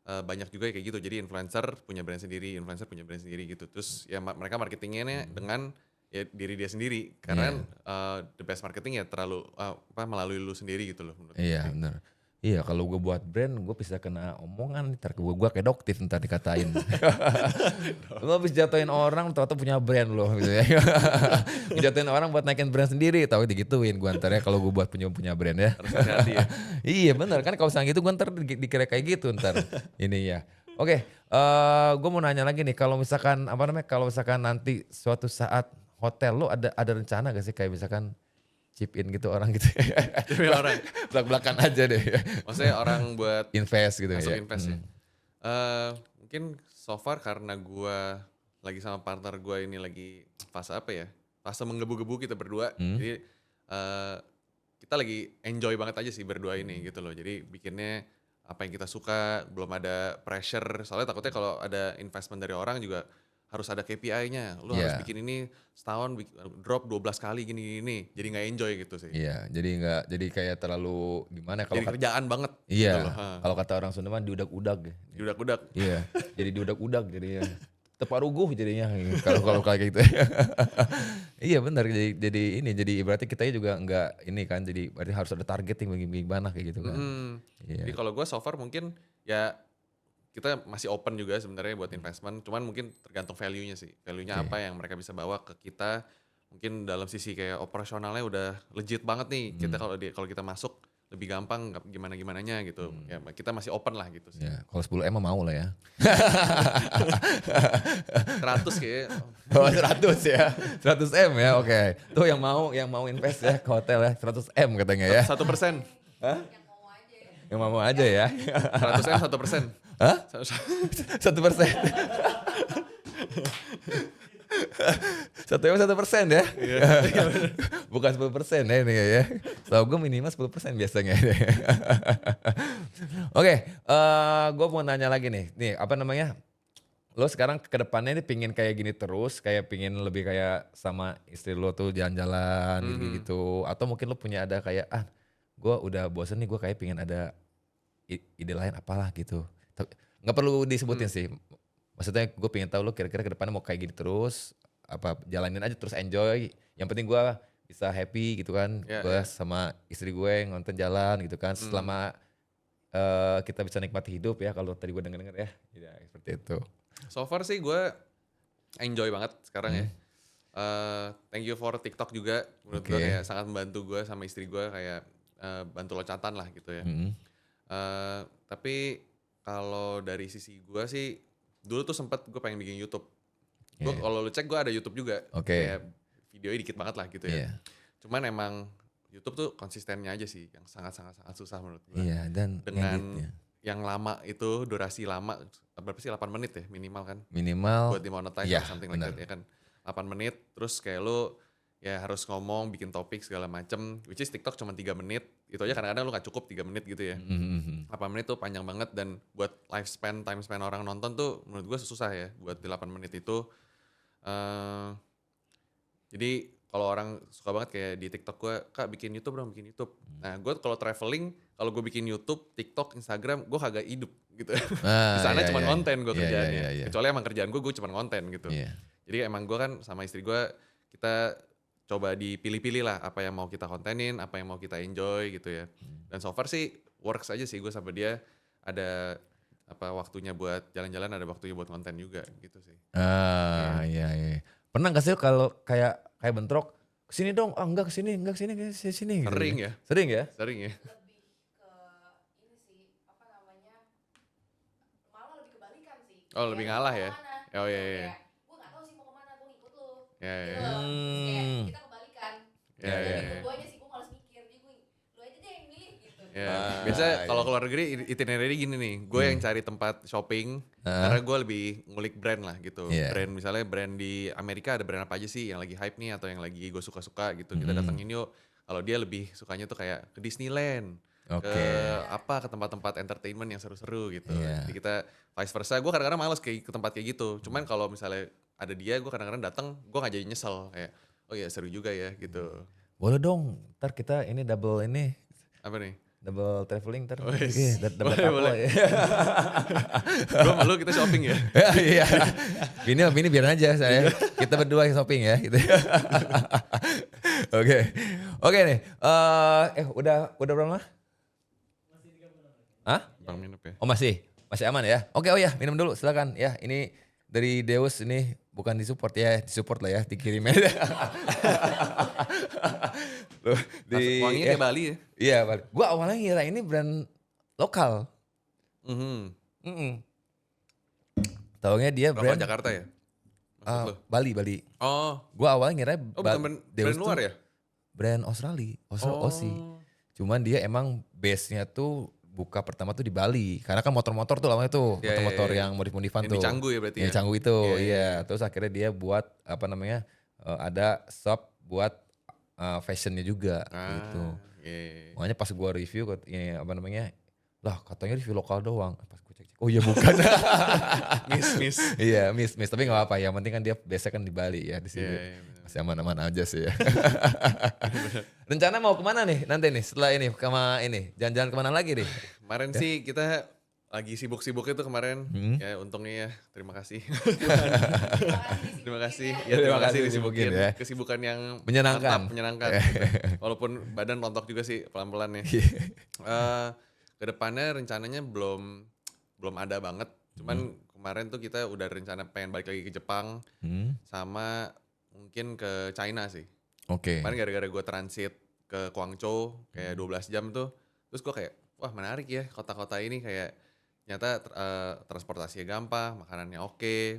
banyak juga kayak gitu. Jadi influencer punya brand sendiri gitu. Terus ya mereka marketingnya dengan ya diri dia sendiri. Karena the best marketing ya melalui lu sendiri gitu loh. Iya benar. Iya kalau gue buat brand gue bisa kena omongan ntar gue kayak doktif ntar dikatain. Gue habis jatuhin orang ternyata punya brand loh gitu ya. Jatuhin orang buat naikin brand sendiri tahu digituin gue ntar ya kalau gue buat punya brand ya. Harus hati-hati ya. Iya benar kan kalau misalnya gitu gue ntar dikira kayak gitu ntar ini ya. Oke, gue mau nanya lagi nih kalau misalkan kalau misalkan nanti suatu saat hotel lo ada rencana gak sih kayak misalkan chip in gitu orang gitu. Chip in orang. Belak-belakan aja deh. Maksudnya orang buat invest gitu masuk ya. invest ya. Mungkin so far karena gue lagi sama partner gue ini lagi fase apa ya? Fase menggebu-gebu kita berdua. Jadi kita lagi enjoy banget aja sih berdua ini gitu loh. Jadi bikinnya apa yang kita suka, belum ada pressure. Soalnya takutnya kalau ada investment dari orang juga harus ada KPI-nya. Lu harus bikin ini setahun drop 12 kali gini. Jadi gak enjoy gitu sih. Iya, jadi kayak terlalu gimana kalau jadi kerjaan banget. Iya. Gitu loh. Kalau kata orang Sunda mah diudak-udak. Diudak-udak. Iya. Jadi diudak-udak jadinya. Teparuguh jadinya kalau kayak gitu. Iya benar jadi berarti kita juga enggak ini kan jadi berarti harus ada target yang gimana kayak gitu kan. Jadi kalau gue so far mungkin ya kita masih open juga sebenarnya buat investment, cuman mungkin tergantung value-nya sih. Value-nya apa yang mereka bisa bawa ke kita. Mungkin dalam sisi kayak operasionalnya udah legit banget nih. Kita kalau kita masuk lebih gampang gimana-gimananya gitu. Ya kita masih open lah gitu sih. Ya, kalau 10M mau lah ya. 100 kayak. Oh 100 ya. 100M ya, oke. Tuh yang mau invest ya ke hotel ya, 100M katanya ya. 1%. Hah? Yang mau aja ya. 100M 1%. Hah? 1%. 1%. 1% ya? Bukan 10% ya ini ya. Tahu gue minimal 10% biasanya. Oke, gue mau nanya lagi nih. Nih apa namanya? Lo sekarang ke depannya ini pingin kayak gini terus, kayak pingin lebih kayak sama istri lo tuh jalan-jalan gitu. Atau mungkin lo punya ada kayak gue udah bosen nih gue kayak pingin ada ide lain apalah gitu. Nggak perlu disebutin sih. Maksudnya gue pengen tahu lo kira-kira ke depannya mau kayak gini terus, apa jalanin aja terus enjoy. Yang penting gue bisa happy gitu kan. Gue sama istri gue ngonten jalan gitu kan. Selama kita bisa nikmati hidup ya kalau tadi gue denger-denger ya. Ya seperti itu. So far sih gue enjoy banget sekarang ya. Thank you for TikTok juga. Menurut gue kayak sangat membantu gue sama istri gue kayak bantu loncatan lah gitu ya. Tapi kalau dari sisi gue sih dulu tuh sempet gue pengen bikin YouTube. Gue kalau lu cek gue ada YouTube juga. Kayak videonya dikit banget lah gitu ya. Cuman emang YouTube tuh konsistennya aja sih yang sangat susah menurut gue. Iya dan dengan yang lama itu durasi lama berapa sih 8 menit ya minimal kan? Minimal buat dimonetize atau something like that ya kan. 8 menit terus kayak lu ya harus ngomong, bikin topik segala macem, which is TikTok cuma 3 menit, itu aja kadang-kadang lu gak cukup 3 menit gitu ya. 8 menit tuh panjang banget dan buat time span orang nonton tuh menurut gue susah ya buat di 8 menit itu. Jadi kalau orang suka banget kayak di TikTok gue, Kak bikin YouTube dong, bikin YouTube. Nah gue kalau traveling, kalau gue bikin YouTube, TikTok, Instagram, gue kagak hidup gitu. Di sana cuma konten gue kerjaannya. Kecuali emang kerjaan gue cuma konten gitu. Jadi emang gue kan sama istri gue, kita coba dipilih-pilih lah apa yang mau kita kontenin, apa yang mau kita enjoy gitu ya. Dan so far sih works aja sih gue sama dia. Ada apa waktunya buat jalan-jalan, ada waktunya buat konten juga gitu sih. Iya. Pernah gak sih kalau kayak bentrok, kesini dong, enggak kesini. Sering gitu. ya. Sering ya? Sering ya. Lebih ke ini sih, apa namanya, malah lebih kebalikan sih. Oh lebih ngalah ya? Oh iya. Gue gak tau sih mau kemana, gue ngikut lu. Iya. Kayak kita kebalikan. Iya. Keduanya sih gue males mikir, jadi lu aja deh yang milih gitu. Ya, biasa kalau keluar negeri itinerary gini nih, gue yang cari tempat shopping karena gue lebih ngulik brand lah gitu. Brand misalnya brand di Amerika ada brand apa aja sih yang lagi hype nih atau yang lagi gue suka-suka gitu. Kita datengin yuk. Kalau dia lebih sukanya tuh kayak ke Disneyland, ke ke tempat-tempat entertainment yang seru-seru gitu. Jadi kita vice versa. Gue kadang-kadang males ke tempat kayak gitu. Cuman kalau misalnya ada dia, gue kadang-kadang datang, gue nggak jadi nyesel kayak, oh ya seru juga ya gitu. Boleh dong, ntar kita ini double ini. Apa nih? Double traveling ntar. Iya, double couple ya. Gue malu kita shopping ya. Iya. Ini biar aja saya. Kita berdua yang shopping ya gitu. Oke nih. Udah berapa lama? Masih 30 menit. Hah? Bang minum ya. Oh masih aman ya. Oke, oh ya, minum dulu silakan. Ya, ini dari Deus ini bukan disupport ya, disupport lah ya, dikirim aja. Wanginya kayak Bali ya. Iya, Bali. Gua awalnya ngira ini brand lokal. Taunya dia brand Jakarta ya? Maksud lu? Bali. Oh. Gua awalnya ngira bukan brand luar ya? Brand Australia, Aussie. Cuman dia emang base-nya tuh buka pertama tuh di Bali. Karena kan motor-motor tuh lamanya tuh, motor-motor yang modif-modifan tuh. Yang di Canggu ya berarti ya? Yang Canggu itu, iya. Terus akhirnya dia buat ada shop buat fashionnya juga gitu. Makanya pas gua review ini lah katanya review lokal doang. Pas gue cek, oh iya bukan. miss. Iya miss. Tapi nggak apa-apa. Yang penting kan dia biasa kan di Bali ya di sini. Masih aman-aman aja sih ya. Rencana mau kemana nih nanti nih setelah ini jalan-jalan kemana lagi nih? Kemarin sih kita lagi sibuk-sibuknya tuh kemarin. Ya untungnya ya terima kasih. Terima kasih. Ya terima kasih disibukin ya. Kesibukan yang menyenangkan. Menyenangkan. Walaupun badan rontok juga sih pelan-pelan ya. Kedepannya rencananya belum ada banget. Cuman kemarin tuh kita udah rencana pengen balik lagi ke Jepang sama mungkin ke China sih. Kemarin gara-gara gue transit ke Guangzhou kayak 12 jam tuh. Terus gue kayak wah menarik ya kota-kota ini kayak ternyata transportasinya gampang, makanannya oke.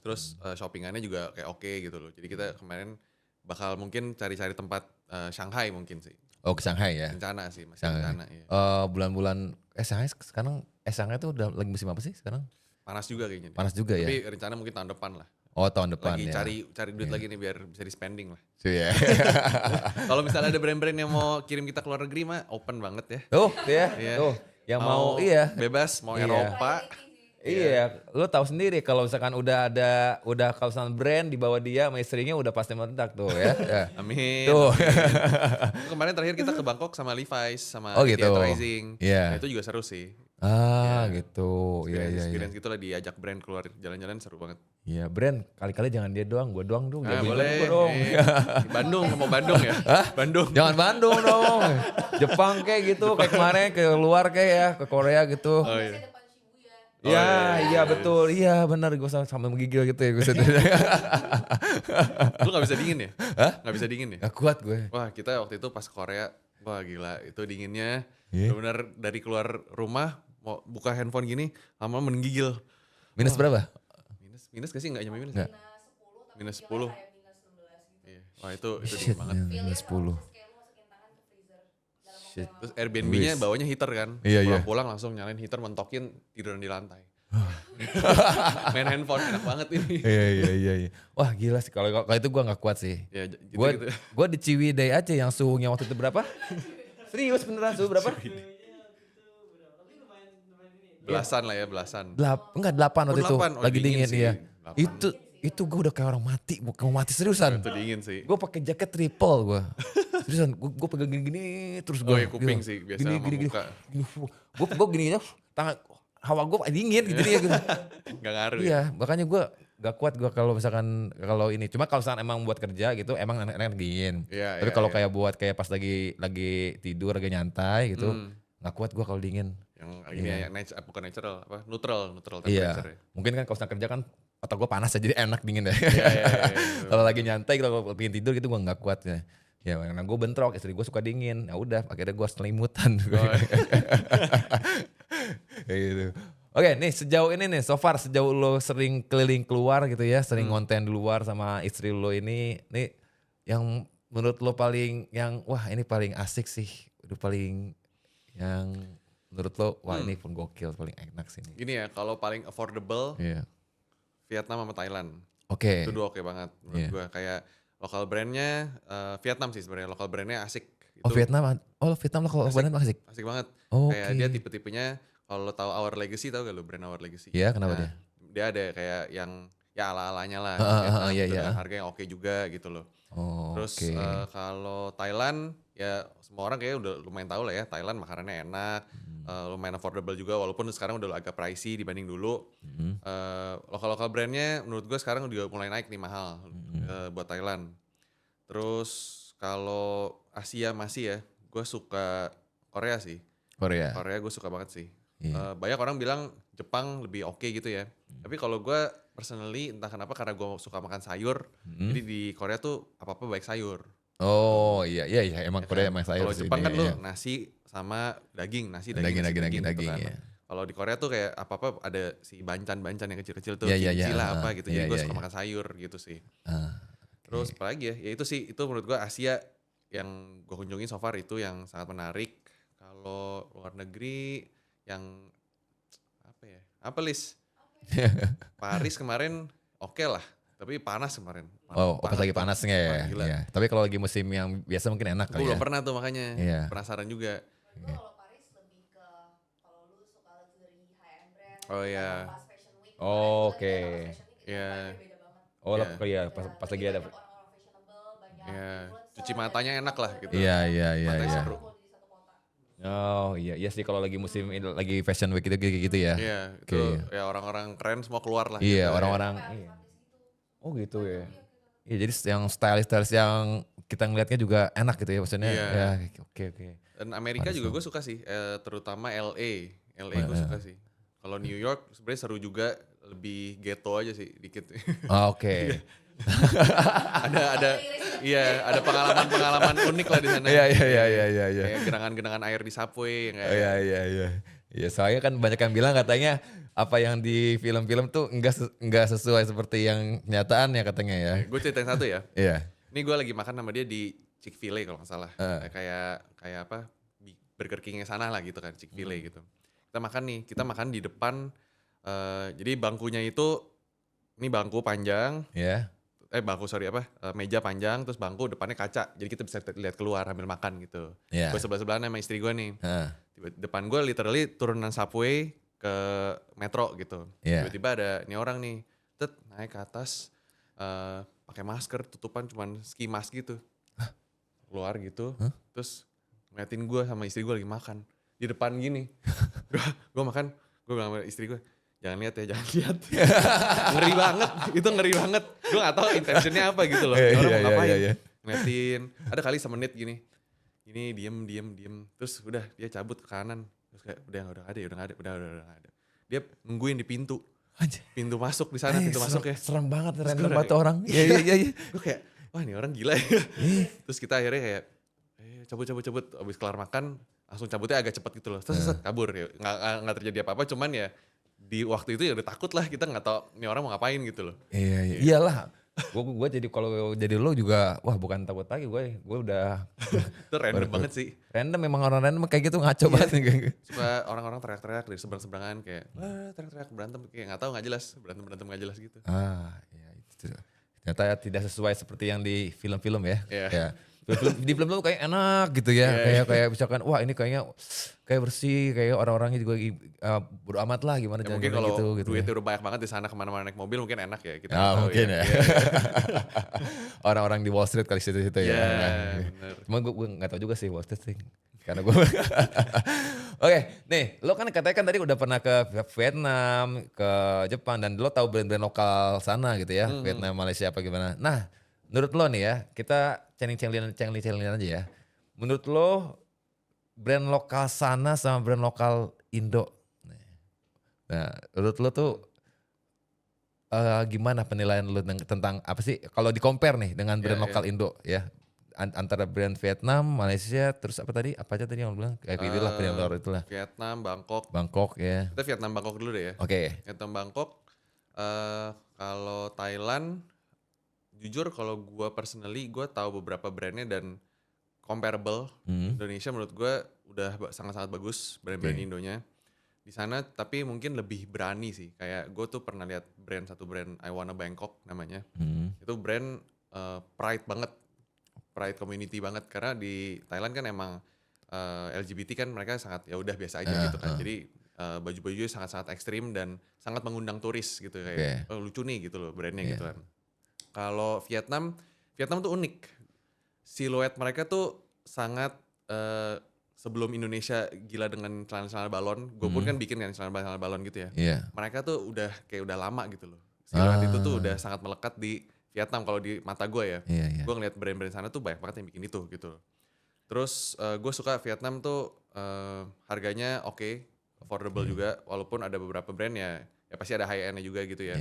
Terus shoppingannya juga kayak oke gitu loh. Jadi kita kemarin bakal mungkin cari-cari tempat Shanghai mungkin sih. Oh ke Shanghai ya? Rencana sih, masih rencana ya. Bulan-bulan Shanghai sekarang Shanghai tuh udah lagi musim apa sih sekarang? Panas juga kayaknya. Panas juga ya? Tapi rencana mungkin tahun depan lah. Oh tahun depan lagi ya. Cari duit lagi nih biar bisa di spending lah. Iya. Kalau misalnya ada brand-brand yang mau kirim kita keluar negeri mah open banget ya. Tuh yang mau bebas mau Eropa. Iya, lu tahu sendiri kalau misalkan udah kalau misalkan brand di bawah dia sama istrinya udah pasti meledak tuh ya. Amin. Tuh. Kemarin terakhir kita ke Bangkok sama Levi's sama gitu. Rising. Nah, itu juga seru sih. Gitu. Experience gitu lah diajak brand keluar jalan-jalan seru banget. Iya, brand kali-kali jangan dia doang, gue doang dong. Boleh. Dong. Bandung, mau Bandung ya? Bandung. Jangan Bandung dong. Jepang kayak gitu, kayak kemarin ke luar kayak ya, ke Korea gitu. Oh iya. Iya betul, iya benar gue sampai menggigil gitu ya gue. Lu gak bisa dingin ya? Hah? Gak bisa dingin ya? Gak kuat gue. Wah kita waktu itu pas ke Korea, wah gila itu dinginnya. Benar dari keluar rumah mau buka handphone gini lama-lama menggigil. Minus berapa? Minus gak sih? Gak nyampe minus? Nggak. Minus 10. Iya. Wah itu Shit, dingin banget. minus 10. Shit. Terus Airbnb-nya bawanya heater kan. Iya. Pulang langsung nyalain heater, mentokin, tiduran di lantai. Main handphone enak banget ini. Iya. Wah gila sih kalau itu gue gak kuat sih. Ya, gitu. Gue di Ciwidey aja yang suhunya waktu itu berapa? Serius beneran suhu berapa? Belasan lah ya, belasan. Enggak 8 waktu itu. 8. Oh, lagi dingin sih. iya. 8. Itu gue udah kayak orang mati, mau mati seriusan. Itu dingin sih. Gue pakai jaket triple gue. Seriusan, gue pegang gini terus gue. Oh iya kuping sih biasa sama muka. Gue gini aja, tangan hawa gue dingin gitu ya gitu. Gak ngaruh. Iya, makanya gue gak kuat gue kalau misalkan ini. Cuma kalau misalkan emang buat kerja gitu, emang enak dingin. Iya, tapi kalau kayak buat kayak pas lagi tidur, lagi nyantai gitu, gak kuat gue kalau dingin. Yang ini ya bukan natural, apa neutral Iya. temperature. Mungkin kan kalau misalkan kerja kan otak gue panas aja jadi enak dingin deh. Iya. Kalau lagi nyantai kalau pengen tidur gitu gue nggak kuat ya. Ya karena gue bentrok, istri gue suka dingin. Ya udah akhirnya gue selimutan. Kayak gitu. Oke, nih sejauh ini nih, so far sejauh lo sering keliling keluar gitu ya, sering konten di luar sama istri lo ini, nih yang menurut lo paling wah ini paling asik sih, udah paling Yang menurut lo, wah ini pun gokil, paling enak sih ini. Gini ya, kalau paling affordable Iya. Vietnam sama Thailand. Oke. Itu 2 oke banget menurut gue. Kayak lokal brandnya Vietnam sih sebenarnya. Lokal brandnya asik. Oh Vietnam lo kalau brand asik. Asik banget. Oke. Kayak dia tipe-tipenya kalau lo tahu Our Legacy, tahu gak lo brand Our Legacy? Iya, kenapa dia? Dia ada kayak yang ya ala-alanya lah. Iya, dengan harga yang oke juga gitu loh. Terus Oke. kalau Thailand ya semua orang kayak udah lumayan tahu lah ya. Thailand makanannya enak, lumayan affordable juga walaupun sekarang udah agak pricey dibanding dulu. Lokal-lokal brandnya menurut gue sekarang udah mulai naik nih mahal buat Thailand. Terus kalau Asia masih ya, gue suka Korea sih. Korea. Korea gue suka banget sih. Iya. Banyak orang bilang Jepang lebih oke gitu ya. Tapi kalau gue personally entah kenapa karena gue suka makan sayur. Jadi di Korea tuh apa-apa baik sayur. Oh iya emang Korea Kan? emang sayur Kalau sih. Jepang kan iya. lu nasi sama daging, nasi Daging, daging gitu kan. iya. Kalau di Korea tuh kayak apa-apa ada si bancan-bancan yang kecil-kecil tuh, Iya, kimchi lah apa gitu. Jadi iya, gue iya, suka iya. makan sayur gitu sih. Oke. Terus apa lagi ya? Ya itu sih, itu menurut gue Asia yang gue kunjungi so far itu yang sangat menarik. Kalau luar negeri yang apa ya? Apa Lis? Paris kemarin oke lah, tapi panas kemarin. Pas lagi tuh. panasnya ya. Wah, gila. Iya. Tapi kalau lagi musim yang biasa mungkin enak Gue kali ya. belum pernah tuh makanya, Iya. penasaran juga. Gue kalau Paris lebih ke kalau lu suka luxury high end brand. Oh, iya. Pas Fashion Week. Oh, kemarin oke. juga pas Fashion Week Iya. beda banget. Oh Iya. iya pas lagi ada. Banyak orang-orang fashionable, banyak Iya. influencer, Cuci matanya enak lah gitu. Iya. Matanya seru. kumpul di satu kota. Oh iya sih kalau lagi musim ini lagi fashion week gitu ya. Iya, itu Oke. ya orang-orang keren semua keluar lah. Iya gitu. orang-orang. Iya. Oh gitu ya. Iya jadi yang stylist yang kita ngelihatnya juga enak gitu ya maksudnya. Iya. Ya oke. Dan Amerika Paris juga tuh. gue suka sih, terutama LA. LA gue suka sih. Kalau New York sebenarnya seru juga, lebih ghetto aja sih dikit. Oke. ada pengalaman-pengalaman unik lah di sana. Iya. Kayak genangan-genangan air di subway yang kayak Iya. Iya soalnya kan banyak yang bilang katanya apa yang di film-film tuh enggak sesuai seperti yang kenyataan ya katanya ya. gue ceritain satu ya. Iya. Ini gue lagi makan sama dia di Chick-fil-A kalau nggak salah. Kayak apa? Burger King-nya sana lah gitu kan, Chick-fil-A gitu. Kita makan di depan. Jadi bangkunya itu ini bangku panjang. Iya. Meja panjang terus bangku depannya kaca. Jadi kita bisa lihat keluar sambil makan gitu. Iya. Gue sebelah-sebelahan sama istri gue nih. Heeh. Depan gue literally turunan subway ke metro gitu. Iya. Tiba-tiba ada ini orang nih, naik ke atas, pakai masker, tutupan cuman ski mask gitu, keluar gitu, terus ngeliatin gue sama istri gue lagi makan di depan gini. gue makan, gue bilang sama istri gue, jangan lihat. Ngeri banget, itu ngeri banget. Gue nggak tahu intentionnya apa gitu loh. Orang mau ngapain? Iya. Ngeliatin, ada kali semenit gini. Ini diem, terus udah dia cabut ke kanan, terus kayak udah nggak ada. Dia nungguin di pintu masuk di sana, pintu masuk ya. Serem banget Terus random gua banget kayak, orang. Iya. Gue kayak, wah ini orang gila ya. Terus kita akhirnya kayak, cabut, abis kelar makan, langsung cabutnya agak cepet gitu loh. Terus kabur ya, nggak terjadi apa-apa, cuman ya di waktu itu ya udah takut lah, kita nggak tahu ini orang mau ngapain gitu loh. Iya. Iyalah. Gue jadi kalau jadi lo juga wah bukan takut lagi gue udah Itu random banget sih. random memang orang random kayak gitu ngaco banget nih. Suka orang-orang teriak-teriak dari seberang-seberangan kayak teriak-teriak berantem kayak nggak tahu nggak jelas, berantem nggak jelas gitu. Iya itu. Ternyata tidak sesuai seperti yang di film-film ya. Iya. Ya. Di film tuh kayak enak gitu ya. Kayak misalkan wah ini kayaknya kayak bersih, kayak orang-orangnya juga bodo amat lah gimana Ya jangan mungkin kalau gitu duitnya udah banyak banget di sana kemana-mana naik mobil mungkin enak ya kita. mungkin ya. Orang-orang di Wall Street kali situ-situ ya. Bener. Cuma gue gak tahu juga sih Wall Street sih. Karena gue Oke, nih lo kan katanya kan tadi udah pernah ke Vietnam, ke Jepang dan lo tahu brand-brand lokal sana gitu ya, Vietnam, Malaysia apa gimana. Nah, menurut lo nih ya, kita cengli-cengli aja ya. Menurut lo brand lokal sana sama brand lokal Indo. Nah, menurut lo tuh gimana penilaian lo tentang apa sih kalau di compare nih dengan brand lokal Indo ya? Antara brand Vietnam, Malaysia, terus apa tadi? Apa aja tadi yang lo bilang? Kayak gitu lah, brand luar itulah. Vietnam, Bangkok Ya. Kita Vietnam Bangkok dulu deh ya. Oke. Vietnam Bangkok. Kalau Thailand, jujur kalau gue personally gue tahu beberapa brandnya dan comparable. Indonesia menurut gue udah sangat-sangat bagus brand-brand Indonya di sana, tapi mungkin lebih berani sih. Kayak gue tuh pernah lihat satu brand I Wanna Bangkok namanya. Itu brand pride banget, pride community banget, karena di Thailand kan emang LGBT kan mereka sangat ya udah biasa aja gitu kan. Jadi baju-bajunya sangat-sangat ekstrim dan sangat mengundang turis gitu, kayak lucu nih gitu loh brandnya gitu kan. Kalau Vietnam tuh unik. Siluet mereka tuh sangat sebelum Indonesia gila dengan celana-celana balon, gue pun kan bikin kan celana balon gitu ya. Mereka tuh udah lama gitu loh. Siluet itu tuh udah sangat melekat di Vietnam kalau di mata gue ya. Gue ngeliat brand-brand sana tuh banyak banget yang bikin itu gitu. Terus gue suka Vietnam tuh harganya oke, affordable juga, walaupun ada beberapa brand ya pasti ada high end-nya juga gitu ya.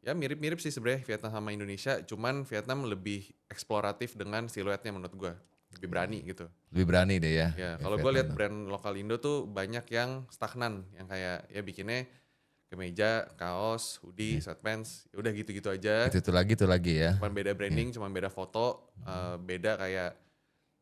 Ya mirip-mirip sih sebenarnya Vietnam sama Indonesia, cuman Vietnam lebih eksploratif dengan siluetnya menurut gue, lebih berani gitu. Lebih berani deh ya. Ya kalau gue lihat brand lokal Indo tuh banyak yang stagnan, yang kayak ya bikinnya kemeja, kaos, hoodie, sweatpants, udah gitu-gitu aja. Itu lagi ya. Cuman beda branding, cuman beda foto, beda kayak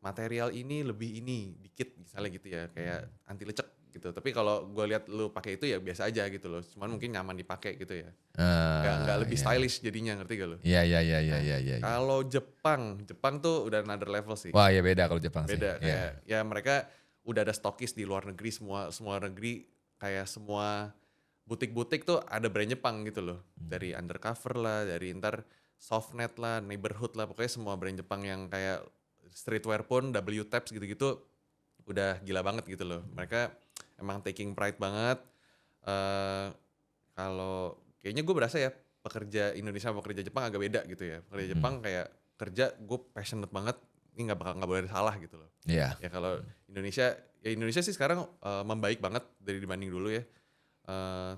material ini lebih ini dikit misalnya gitu ya, kayak anti lecek gitu. Tapi kalau gue lihat lu pakai itu ya biasa aja gitu loh. Cuman mungkin nyaman dipakai gitu ya. Gak lebih stylish jadinya, ngerti gak lu? Iya. Kalau Jepang tuh udah another level sih. Wah ya beda kalau Jepang sih. Beda kayak ya mereka udah ada stokis di luar negeri, semua negeri kayak semua butik-butik tuh ada brand Jepang gitu loh. Dari Undercover lah, dari ntar Softnet lah, Neighborhood lah, pokoknya semua brand Jepang yang kayak streetwear pun, W-Taps gitu-gitu udah gila banget gitu loh. Mereka emang taking pride banget. Kalau kayaknya gue berasa ya pekerja Indonesia sama pekerja Jepang agak beda gitu ya. Pekerja Jepang kayak kerja gue passionate banget, ini nggak boleh ada salah gitu loh. Ya kalau Indonesia sih sekarang membaik banget dari dibanding dulu ya.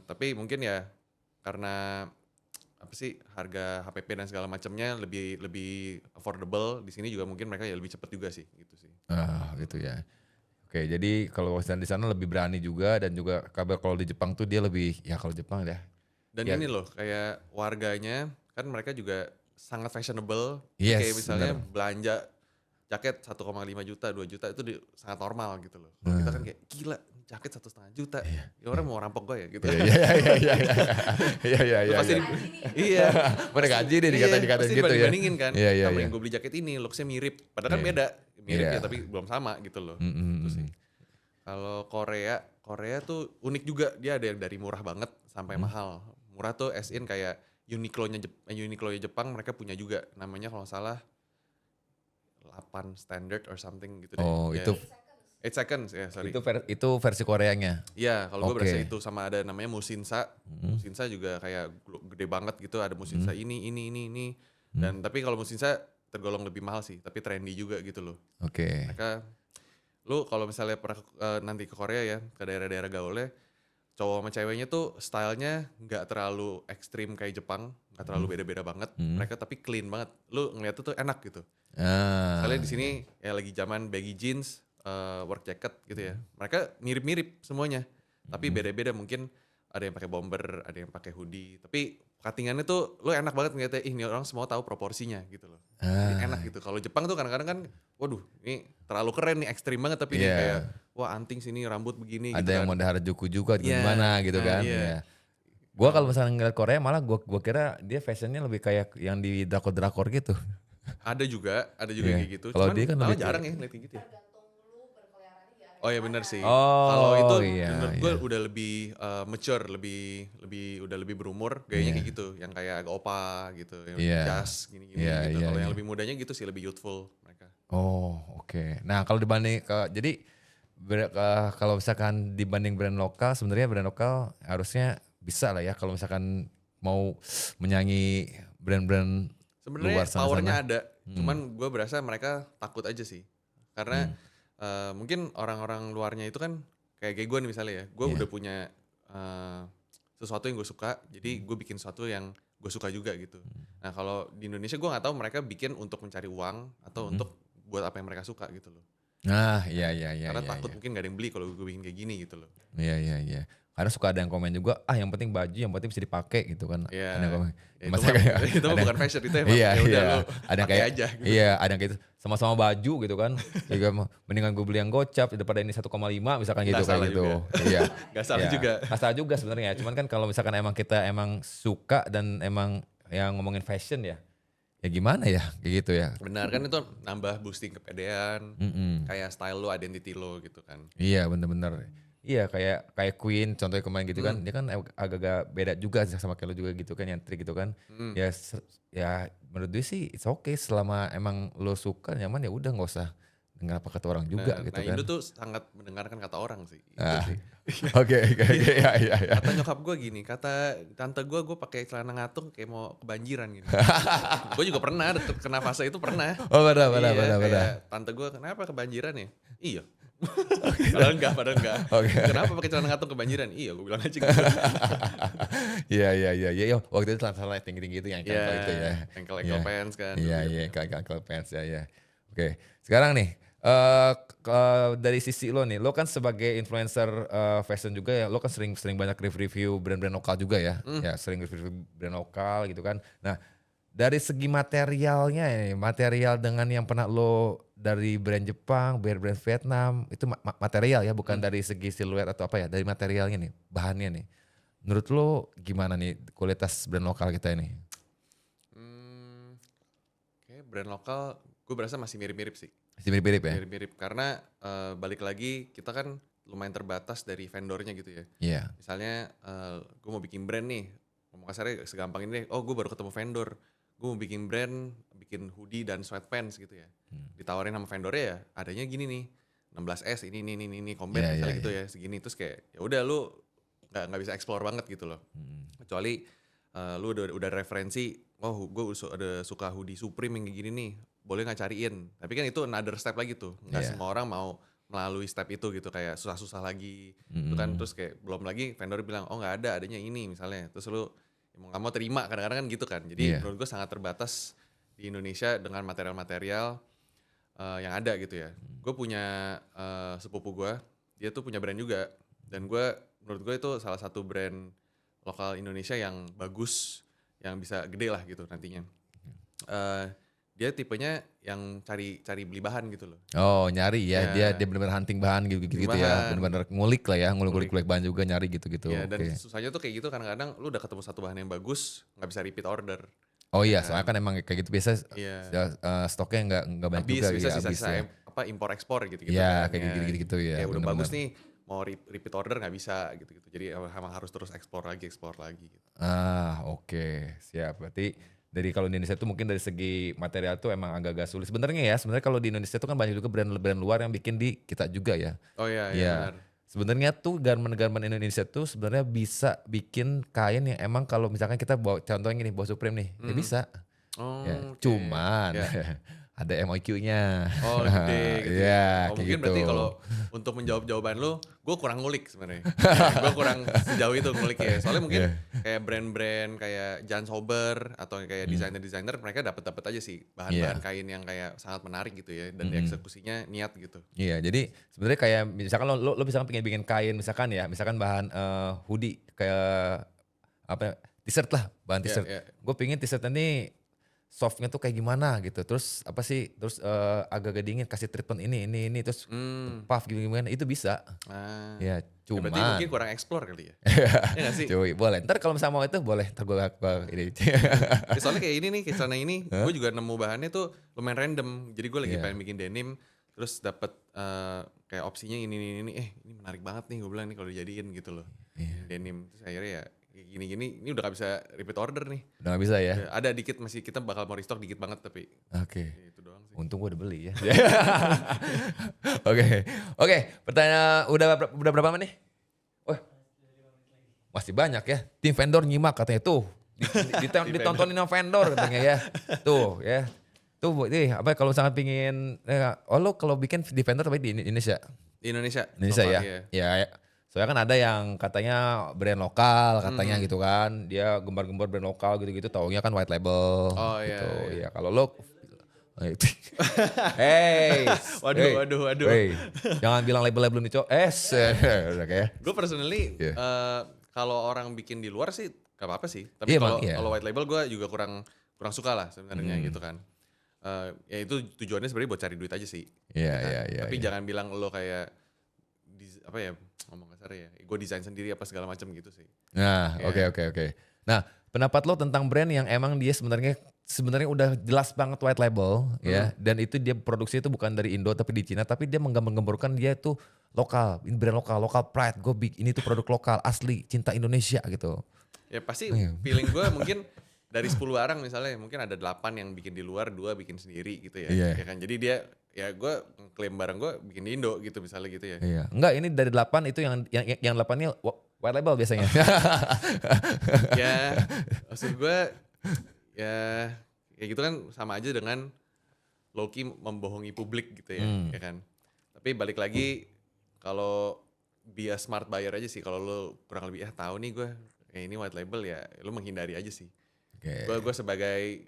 Tapi mungkin ya karena apa sih harga HPP dan segala macamnya lebih affordable di sini juga, mungkin mereka ya lebih cepet juga sih gitu sih. Gitu ya. Oke, jadi kalau di sana lebih berani juga, dan juga kabar kalau di Jepang tuh dia lebih ya, kalau Jepang ya. Dan ini loh kayak warganya kan mereka juga sangat fashionable. Yes, kayak misalnya belanja jaket 1,5 juta, 2 juta itu sangat normal gitu loh. Kalau kita kan kayak gila, jaket 1,5 juta. Ya orang mau rampok gue ya gitu. Iya. Pasti iya. Mereka gaji deh dikatain gitu ya. Dibandingin kan. Sama yang gue beli jaket ini looksnya mirip. Padahal kan beda. Mirip ya tapi belum sama gitu loh. Itu sih. Kalau Korea tuh unik juga. Dia ada yang dari murah banget sampai mahal. Murah tuh as in kayak Uniqlo-nya Jepang mereka punya juga. Namanya kalau salah 8 standard or something gitu deh. Oh ya. Itu 8 seconds ya sorry. Itu versi Koreanya. Iya kalau gue berasa itu, sama ada namanya Musinsa. Musinsa juga kayak gede banget gitu, ada Musinsa ini. Dan tapi kalau Musinsa tergolong lebih mahal sih, tapi trendy juga gitu loh. Mereka, lu kalau misalnya pernah nanti ke Korea ya, ke daerah-daerah gaulnya, cowok sama ceweknya tuh stylenya nggak terlalu ekstrim kayak Jepang, nggak terlalu beda-beda banget. Mereka tapi clean banget. Lu ngeliatnya tuh enak gitu. Misalnya di sini ya lagi zaman baggy jeans, work jacket gitu ya. Mereka mirip-mirip semuanya, tapi beda-beda. Mungkin ada yang pakai bomber, ada yang pakai hoodie. Tapi cuttingannya tuh lo enak banget ngeliatnya. Ini orang semua tahu proporsinya gitu loh. Jadi enak gitu. Kalau Jepang tuh kadang-kadang kan, waduh, ini terlalu keren nih, ekstrim banget. Tapi ini kayak, wah anting sini, rambut begini. Ada gitu yang kan. mau Harajuku juga gimana gitu kan. Gue kalau misalnya ngeliat Korea malah gue kira dia fashionnya lebih kayak yang di drakor gitu. Ada juga kayak gitu. Kalau Cuman dia kan malah lebih jarang ya ngeliat kayak gitu ya. Oh ya benar sih. Oh, kalau itu iya, menurut gue udah lebih mature, udah lebih berumur, gayanya kayak gitu, yang kayak agak opa gitu, yang lebih jazz gini-gini gitu. Kalau yang lebih mudanya gitu sih lebih youthful mereka. Oh oke. Nah kalau dibanding kalau misalkan dibanding brand lokal, sebenarnya brand lokal harusnya bisa lah ya kalau misalkan mau menyanyi brand-brand luar sana. Sebenarnya powernya ada, cuman gue berasa mereka takut aja sih, karena mungkin orang-orang luarnya itu kan kayak gue nih misalnya ya, gue udah punya sesuatu yang gue suka, jadi gue bikin sesuatu yang gue suka juga gitu. Nah kalau di Indonesia gue nggak tahu mereka bikin untuk mencari uang atau untuk buat apa yang mereka suka gitu loh. Nah iya. Karena takut mungkin gak ada yang beli kalau gue bikin kayak gini gitu loh. Iya. kadang suka ada yang komen juga, yang penting baju, yang penting bisa dipakai gitu kan. Iya. Ada yang komen. Itu bukan fashion, itu emang ya udah lo ada pakai kayak aja. Gitu. Iya, ada yang kayak gitu. Sama-sama baju gitu kan. Juga mendingan gue beli yang gocap daripada ini 1,5 misalkan gitu kayak gitu. Iya. Gak salah juga. Gak salah juga sebenarnya. Cuman kan kalau misalkan emang kita emang suka dan emang yang ngomongin fashion ya gimana ya kayak gitu ya. Benar kan itu nambah boosting kepedean, kayak style lo, identity lo gitu kan. Iya bener-bener. Iya kayak Queen contohnya kemarin gitu kan, dia kan agak-agak beda juga sama kayak lo juga gitu kan, yang trik gitu kan. Ya menurut dia sih it's okay selama emang lo suka nyaman ya udah nggak usah dengar apa kata orang juga gitu kan. Indo tuh sangat mendengarkan kata orang sih. Oke, ya. Kata nyokap gue gini, kata tante gue pakai celana ngatung kayak mau kebanjiran gitu. Gue juga pernah kena fase itu pernah. Oh benar. Tante gue kenapa kebanjiran ya? Iya. Padahal enggak. Okay. Kenapa pakai celana ngatung kebanjiran? Iya, gue bilang aja gitu. Iya. Waktu itu celana tinggi-tinggi itu yang ankle itu ya. Ankle pants kan. Iya, ankle pants ya. Oke, sekarang nih dari sisi lo nih, lo kan sebagai influencer fashion juga ya, lo kan sering banyak review brand-brand lokal juga ya. Ya, sering review brand lokal gitu kan. Nah, dari segi materialnya ini, material dengan yang pernah lo dari brand Jepang, brand Vietnam, itu material ya, bukan dari segi siluet atau apa ya, dari materialnya nih, bahannya nih. Menurut lo gimana nih kualitas brand lokal kita ini? Kayak brand lokal gue berasa masih mirip-mirip sih. Masih mirip-mirip ya? Mirip-mirip karena balik lagi kita kan lumayan terbatas dari vendornya gitu ya. Iya. Misalnya gue mau bikin brand nih, ngomong kasarnya segampang ini deh, gue baru ketemu vendor. Gue mau bikin brand, bikin hoodie dan sweatpants gitu ya. Ditawarin sama vendornya ya, adanya gini nih, 16S ini combat misalnya gitu ya, segini. Terus kayak ya udah lu nggak bisa explore banget gitu loh. Kecuali lu udah referensi, gue ada suka hoodie Supreme yang kayak gini nih, boleh nggak cariin? Tapi kan itu another step lagi tuh, nggak semua orang mau melalui step itu gitu, kayak susah-susah lagi. Itu kan terus kayak belum lagi vendor bilang nggak ada, adanya ini misalnya. Terus lu mau nggak mau terima, kadang-kadang kan gitu kan. Jadi menurut gue sangat terbatas di Indonesia dengan material-material yang ada gitu ya. Gue punya sepupu gue, dia tuh punya brand juga, dan menurut gue itu salah satu brand lokal Indonesia yang bagus, yang bisa gede lah gitu nantinya. Dia tipenya yang cari beli bahan gitu loh. Oh nyari ya, dia benar-benar hunting bahan gitu ya, benar-benar ngulik lah ya, ngulik bahan juga, nyari gitu-gitu. Ya, dan susahnya tuh kayak gitu, kadang-kadang lu udah ketemu satu bahan yang bagus, nggak bisa repeat order. Oh iya, soalnya kan emang kayak gitu biasa stoknya nggak banyak juga. Bisa sisa-sisa impor ekspor gitu. Ya kayak gitu ya. Kayak udah bagus nih, mau repeat order nggak bisa gitu. Jadi emang harus terus ekspor lagi gitu. Oke. Siap. Berarti dari kalau di Indonesia tuh mungkin dari segi material tuh emang agak-agak sulit. Sebenarnya kalau di Indonesia tuh kan banyak juga brand luar yang bikin di kita juga ya. Oh iya benar. Sebenarnya tuh garment Indonesia tuh sebenarnya bisa bikin kain yang emang kalau misalkan kita bawa contohnya gini, bawa Supreme nih, ya bisa. Cuman ada MOQ-nya. Oh gede gitu. Ya, mungkin gitu. Berarti kalau untuk menjawab jawaban lu, gue kurang ngulik sebenarnya. Gue kurang sejauh itu ngulik ya. Soalnya mungkin kayak brand-brand kayak Jan Sober atau kayak desainer-desainer, mereka dapat aja sih bahan-bahan kain yang kayak sangat menarik gitu ya, dan dieksekusinya niat gitu. Iya, jadi sebenarnya kayak misalkan lo misalkan pengen bikin kain misalkan bahan hoodie kayak apa t-shirt lah, bahan t-shirt. Gue pengen t-shirt ini softnya tuh kayak gimana gitu, terus agak-agak dingin, kasih treatment ini terus puff gimana itu bisa. Ya cuma berarti mungkin kurang explore kali ya. Ya gak sih? Cuy, boleh ntar kalau misalnya mau itu boleh, ntar gue ini. Soalnya kayak ini nih, kayak celana ini gue juga nemu bahannya tuh lumayan random. Jadi gue lagi pengen bikin denim, terus dapet kayak opsinya ini menarik banget nih, gue bilang nih kalau dijadiin gitu loh. Denim, terus akhirnya ya gini ini udah gak bisa repeat order nih. Udah gak bisa ya? Ada dikit, masih kita bakal mau restock dikit banget tapi. Oke. Itu doang sih. Untung gue udah beli ya. Oke. Pertanyaan udah berapa menit nih? Masih banyak ya. Tim vendor nyimak katanya tuh. Ditontonin sama vendor katanya ya. Tuh ya. Tuh apa kalau sangat pingin lo kalau bikin di vendor tapi di Indonesia? Di Indonesia ya. Ya. Soalnya kan ada yang katanya brand lokal katanya gitu kan, dia gembar-gembar brand lokal gitu-gitu, taunya kan white label. Oh gitu. iya. Ya kalau lo Hey, Waduh. hey, jangan bilang label-label nih, Cok. Udah kayak. Gue personally kalau orang bikin di luar sih gak apa-apa sih. Tapi Iya, kalau white label gue juga kurang suka lah sebenarnya gitu kan. Ya itu tujuannya sebenarnya buat cari duit aja sih. Iya. Tapi jangan bilang lo kayak apa ya, ngomong kasar ya, gue desain sendiri apa segala macam gitu sih. Nah, oke. Nah, pendapat lo tentang brand yang emang dia sebenarnya udah jelas banget white label ya, dan itu dia produksi itu bukan dari Indo tapi di Cina, tapi dia menggambar-gambarkan dia itu lokal, ini brand lokal pride, ini tuh produk lokal asli, cinta Indonesia gitu. Ya pasti feeling gue mungkin dari 10 orang misalnya mungkin ada 8 yang bikin di luar, 2 bikin sendiri gitu ya. Iya. Ya kan, jadi dia ya gue klaim barang gue bikin di Indo gitu misalnya gitu ya. Iya. Enggak, ini dari 8 itu yang 8-nya white label biasanya. Ya maksud gue ya gitu kan sama aja dengan low-key membohongi publik gitu ya, ya kan. Tapi balik lagi kalau be a smart buyer aja sih, kalau lo kurang lebih tahu nih gue ini white label ya lo menghindari aja sih. Gue sebagai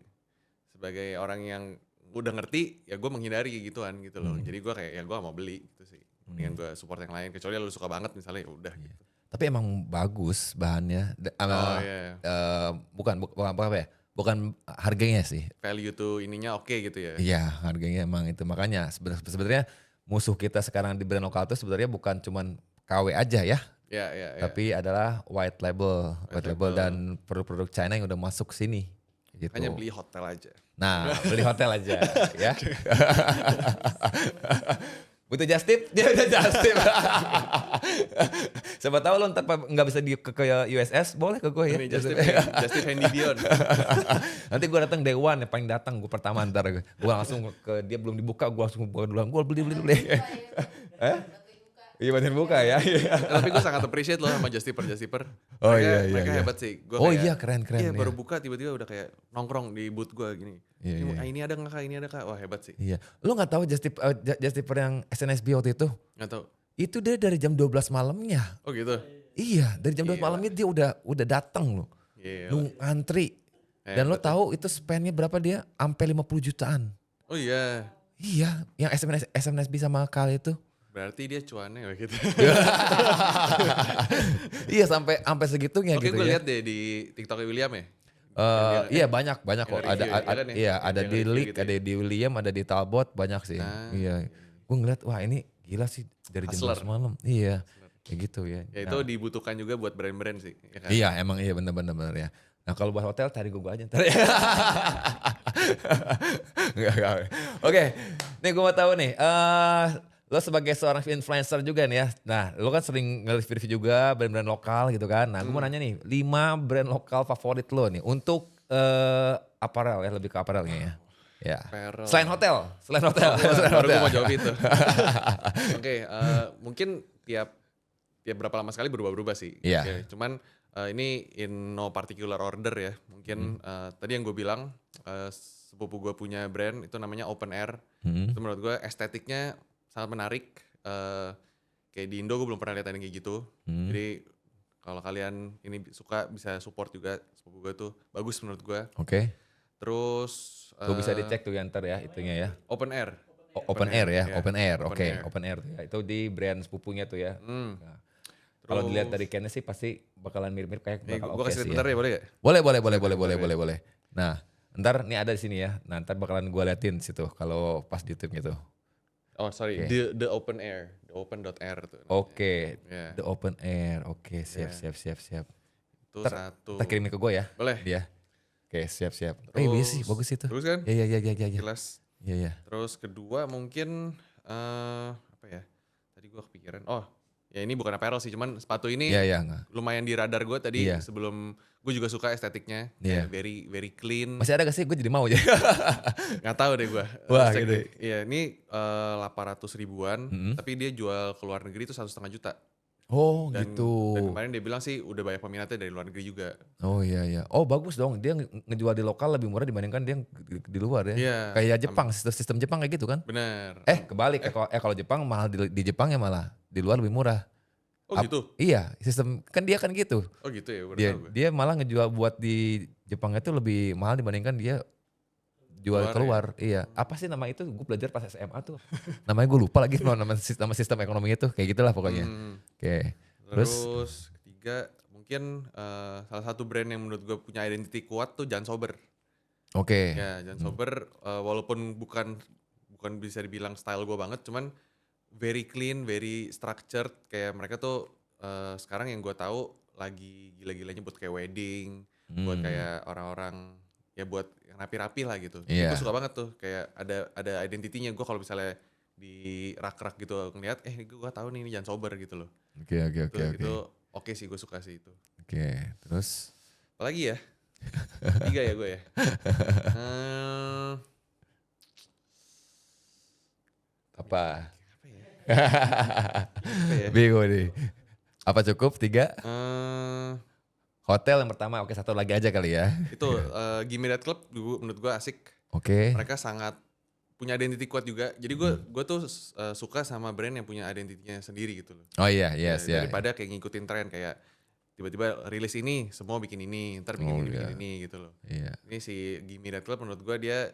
orang yang udah ngerti ya gue menghindari gituan gitu loh. Jadi gue kayak ya gue gak mau beli gitu sih. Mendingan gue support yang lain, kecuali lo suka banget misalnya ya udah gitu. Tapi emang bagus bahannya. Bukan apa ya? Bukan harganya sih. Value to ininya oke gitu ya. Iya, harganya emang itu. Makanya sebenarnya musuh kita sekarang di brand lokal itu sebenarnya bukan cuman KW aja ya. Iya. Tapi adalah white label dan produk-produk China yang udah masuk sini. Gitu. Hanya beli hotel aja. Nah, beli hotel aja ya. Butuh just tip? Dia udah just tip. Siapa tahu lo ntar nggak bisa ke USS, boleh ke gue ya. Ini just tip Handy Dion. Nanti gue datang day one ya, paling datang gue pertama ntar. Gue langsung ke dia belum dibuka, gue langsung buka duluan. Gue beli. Iya bantuin buka ya. Tapi gue sangat appreciate loh sama Just Tipper. Oh mereka iya. hebat sih. Iya keren. Iya baru buka tiba-tiba udah kayak nongkrong di booth gue gini. Iya. Ini ada nggak kak? Ini ada kak? Wah hebat sih. Iya. Lo nggak tahu Just Tipper yang SNSD waktu itu? Nggak tahu. Itu dia dari jam 12 malamnya. Oh gitu. Iya, dari jam 12 malamnya dia udah datang loh. Lu ngantri. Dan lo tahu itu spendnya berapa dia? Sampai 50 jutaan. Oh iya. Iya, yang SNSD sama Kal itu. Berarti dia cuannya gitu. Iya sampai segitunya gitu ya. Oke gue lihat deh di TikTok William ya. Iya banyak kok. Ada di Leak, gitu ada di William, ada di Talbot, banyak sih. Iya. Gue ngeliat wah ini gila sih dari jam 12 malam. Iya. Kayak gitu ya. Ya itu dibutuhkan juga buat brand-brand sih. Ya kan? Iya emang iya bener ya. Nah kalau buat hotel cari gue aja ntar. Enggak. Oke, nih gue mau tahu nih. Lo sebagai seorang influencer juga nih ya. Nah lo kan sering nge-review juga brand-brand lokal gitu kan. Nah gue mau nanya nih 5 brand lokal favorit lo nih. Untuk apparel ya, lebih ke apparelnya ya. Ya. Selain hotel. Baru gue mau jawab itu. Oke, mungkin tiap berapa lama sekali berubah-ubah sih. Iya. Okay, cuman ini in no particular order ya. Mungkin tadi yang gue bilang sepupu gue punya brand itu namanya Open Air. Itu menurut gue estetiknya sangat menarik. Kayak di Indo gue belum pernah lihat yang kayak gitu. Jadi kalau kalian ini suka bisa support juga sepupu gue tuh bagus menurut gue. Oke. Terus Tuh bisa dicek tuh ya ntar ya itunya ya. Open Air. Open Air ya, ya. Open Air. Open Oke, Air. Open Air tuh ya. Itu di brand sepupunya tuh ya. Nah, kalau Terus- dilihat dari Kennya sih pasti bakalan mirip-mirip kayak Nih, bakal gue oke kasih sih lihat bentar ya. ya boleh gak? Boleh. Nah, ntar nih ada di sini ya. Nah, ntar bakalan gue liatin situ kalau pas di YouTube gitu. Oh sorry, Oke. the Open Air, the Open.air tuh. Oke, Ya. The Open Air. Oke, siap. Itu satu. Kita kirimin ke gue ya. Boleh. Dia. Oke, siap. Terus- Iya sih, bagus itu. Terus kan? Iya. Jelas. Iya. Terus kedua mungkin apa ya? Tadi gue kepikiran. Oh, ya ini bukan apparel sih, cuman sepatu ini Iya, enggak. lumayan di radar gue tadi Iya. sebelum gue juga suka estetiknya, Iya. kayak very clean. Masih ada gak sih? Gue jadi mau aja. Nggak tahu deh gue. Wah, gitu. Iya, ini 800 ribuan, tapi dia jual ke luar negeri itu 1,5 juta. Oh, Dan gitu. kemarin dia bilang sih udah banyak peminatnya dari luar negeri juga. Oh iya. Oh bagus dong, dia ngejual di lokal lebih murah dibandingkan dia di luar ya. Iya. Kayak Jepang, sistem Jepang kayak gitu kan. Bener. Kebalik, kalau Jepang mahal di Jepang ya malah, di luar lebih murah. Oh gitu? Iya, sistem, kan dia kan gitu. Oh gitu ya, baru Dia, tahu gue. dia malah ngejual buat di Jepang itu lebih mahal dibandingkan dia jual keluar. Iya. Apa sih nama itu? Gue belajar pas SMA tuh. Namanya gue lupa lagi nama sistem ekonomi itu. Kayak gitulah pokoknya. Oke. Terus ketiga mungkin salah satu brand yang menurut gue punya identity kuat tuh Jan Sober. Oke. Ya, Jan Sober walaupun bukan bisa dibilang style gue banget, cuman very clean, very structured. Kayak mereka tuh sekarang yang gue tahu lagi gila-gilanya buat kayak wedding, buat kayak orang-orang ya buat yang rapi-rapi lah gitu. Iya. Gue suka banget tuh kayak ada identitinya. Gue kalau misalnya di rak-rak gitu ngeliat, gue tahu nih ini Jan Sober gitu loh. Oke. Itu oke sih, gue suka sih itu. Oke, terus? Apalagi ya? 3 ya gue ya. Apa ya? Bingung nih. Apa cukup 3? Hotel yang pertama, oke, satu lagi aja kali ya. Itu Gimme That Club menurut gue asik. Oke. Mereka sangat punya identity kuat juga. Jadi gue tuh suka sama brand yang punya identitinya sendiri gitu loh. Oh iya, yes, ya. Daripada kayak ngikutin tren kayak tiba-tiba rilis ini, semua bikin ini, ntar bikin ini gitu loh. Iya. Ini si Gimme That Club menurut gue dia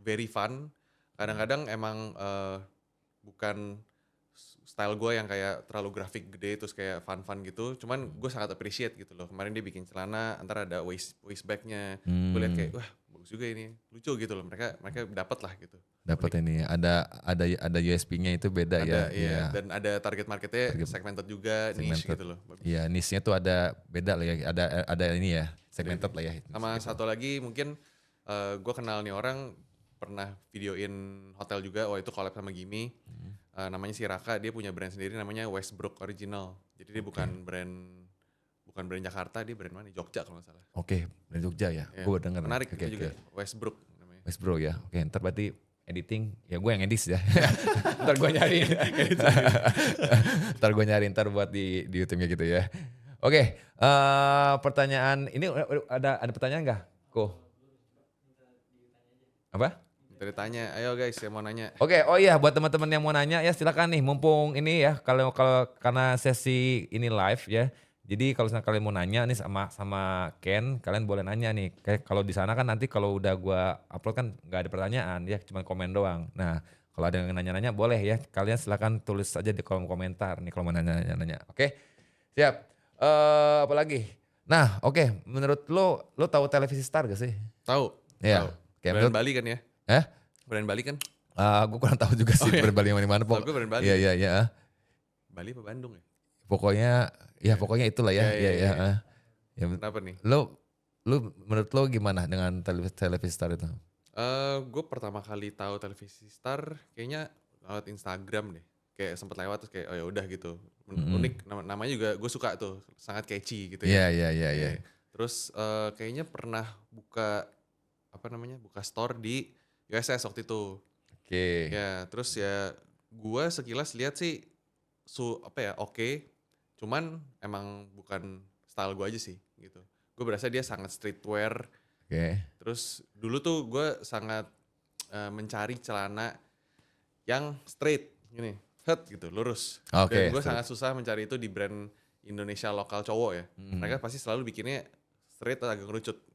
very fun. Kadang-kadang emang bukan style gue yang kayak terlalu grafik gede terus kayak fun gitu. Cuman gue sangat appreciate gitu loh. Kemarin dia bikin celana, ntar ada waist bagnya. Gue liat kayak wah bagus juga ini, lucu gitu loh. Mereka dapat lah gitu. Dapat ini, ada USP-nya itu beda ya. Iya. Dan ada target marketnya segmented juga, niche gitu loh. Iya, niche-nya tuh ada beda lah ya. Ada ini ya, segmented lah ya. Sama satu lagi mungkin gue kenal nih orang pernah videoin hotel juga. Itu collab sama Gimme. Namanya si Raka, dia punya brand sendiri namanya Westbrook Original. Jadi dia bukan brand Jakarta, dia brand mana? Jogja kalau nggak salah. Oke, brand Jogja ya. Gue denger. Menarik itu juga. Westbrook namanya. Westbrook ya. Oke, ntar berarti editing, ya gue yang edit ya. Ntar gue nyari. Ntar buat di YouTube-nya gitu ya. Oke, pertanyaan ini ada pertanyaan nggak? Apa? Tanya, ayo guys yang mau nanya. Oke, oh iya buat teman-teman yang mau nanya ya silakan nih, mumpung ini ya kalau karena sesi ini live ya. Jadi kalau misalnya kalian mau nanya nih sama Ken, kalian boleh nanya nih. Kayak kalau di sana kan nanti kalau udah gua upload kan nggak ada pertanyaan ya, cuma komen doang. Nah, kalau ada yang nanya-nanya boleh ya, kalian silakan tulis saja di kolom komentar nih kalau mau nanya-nanya. Oke. Siap. Apa lagi? Nah, oke, menurut lo tahu Televisi Star gak sih? Tahu. Iya. Brand Bali kan ya? Brand Bali kan? Gue kurang tahu juga sih brand Bali yang mana. Gue brand Bali. Iya. Bali apa Bandung ya? Pokoknya itulah ya. Iya. Kenapa nih? Lu menurut lo gimana dengan Televisi Star itu? Gue pertama kali tahu Televisi Star kayaknya lewat Instagram deh. Kayak sempet lewat terus kayak oh ya udah gitu. Unik, namanya juga gue suka tuh, sangat catchy gitu ya. Iya. Terus kayaknya pernah buka store di USS waktu itu. Oke. Ya, terus ya gue sekilas lihat sih oke. Cuman emang bukan style gue aja sih gitu. Gue berasa dia sangat streetwear. Oke. Terus dulu tuh gue sangat mencari celana yang straight gini, gitu, lurus. Oke. Dan gue sangat susah mencari itu di brand Indonesia lokal cowok ya. Mereka pasti selalu bikinnya straight atau agak ngerucut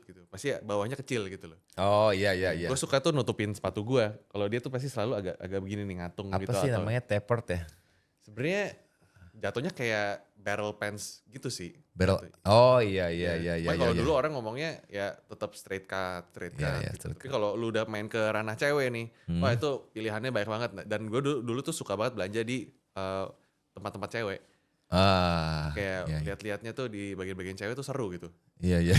gitu. Pasti bawahnya kecil gitu loh. Oh iya. Gue suka tuh nutupin sepatu gue. Kalau dia tuh pasti selalu agak begini nih ngatung gitu. Apa sih namanya tapered ya? Sebenarnya jatuhnya kayak barrel pants gitu sih. Barrel. Gitu. Oh iya. Kalau dulu orang ngomongnya ya tetap straight cut gitu. Tapi kalau lu udah main ke ranah cewek nih, wah itu pilihannya banyak banget. Dan gue dulu tuh suka banget belanja di tempat-tempat cewek. Kayak lihat-lihatnya tuh di bagian-bagian cewek tuh seru gitu. Iya.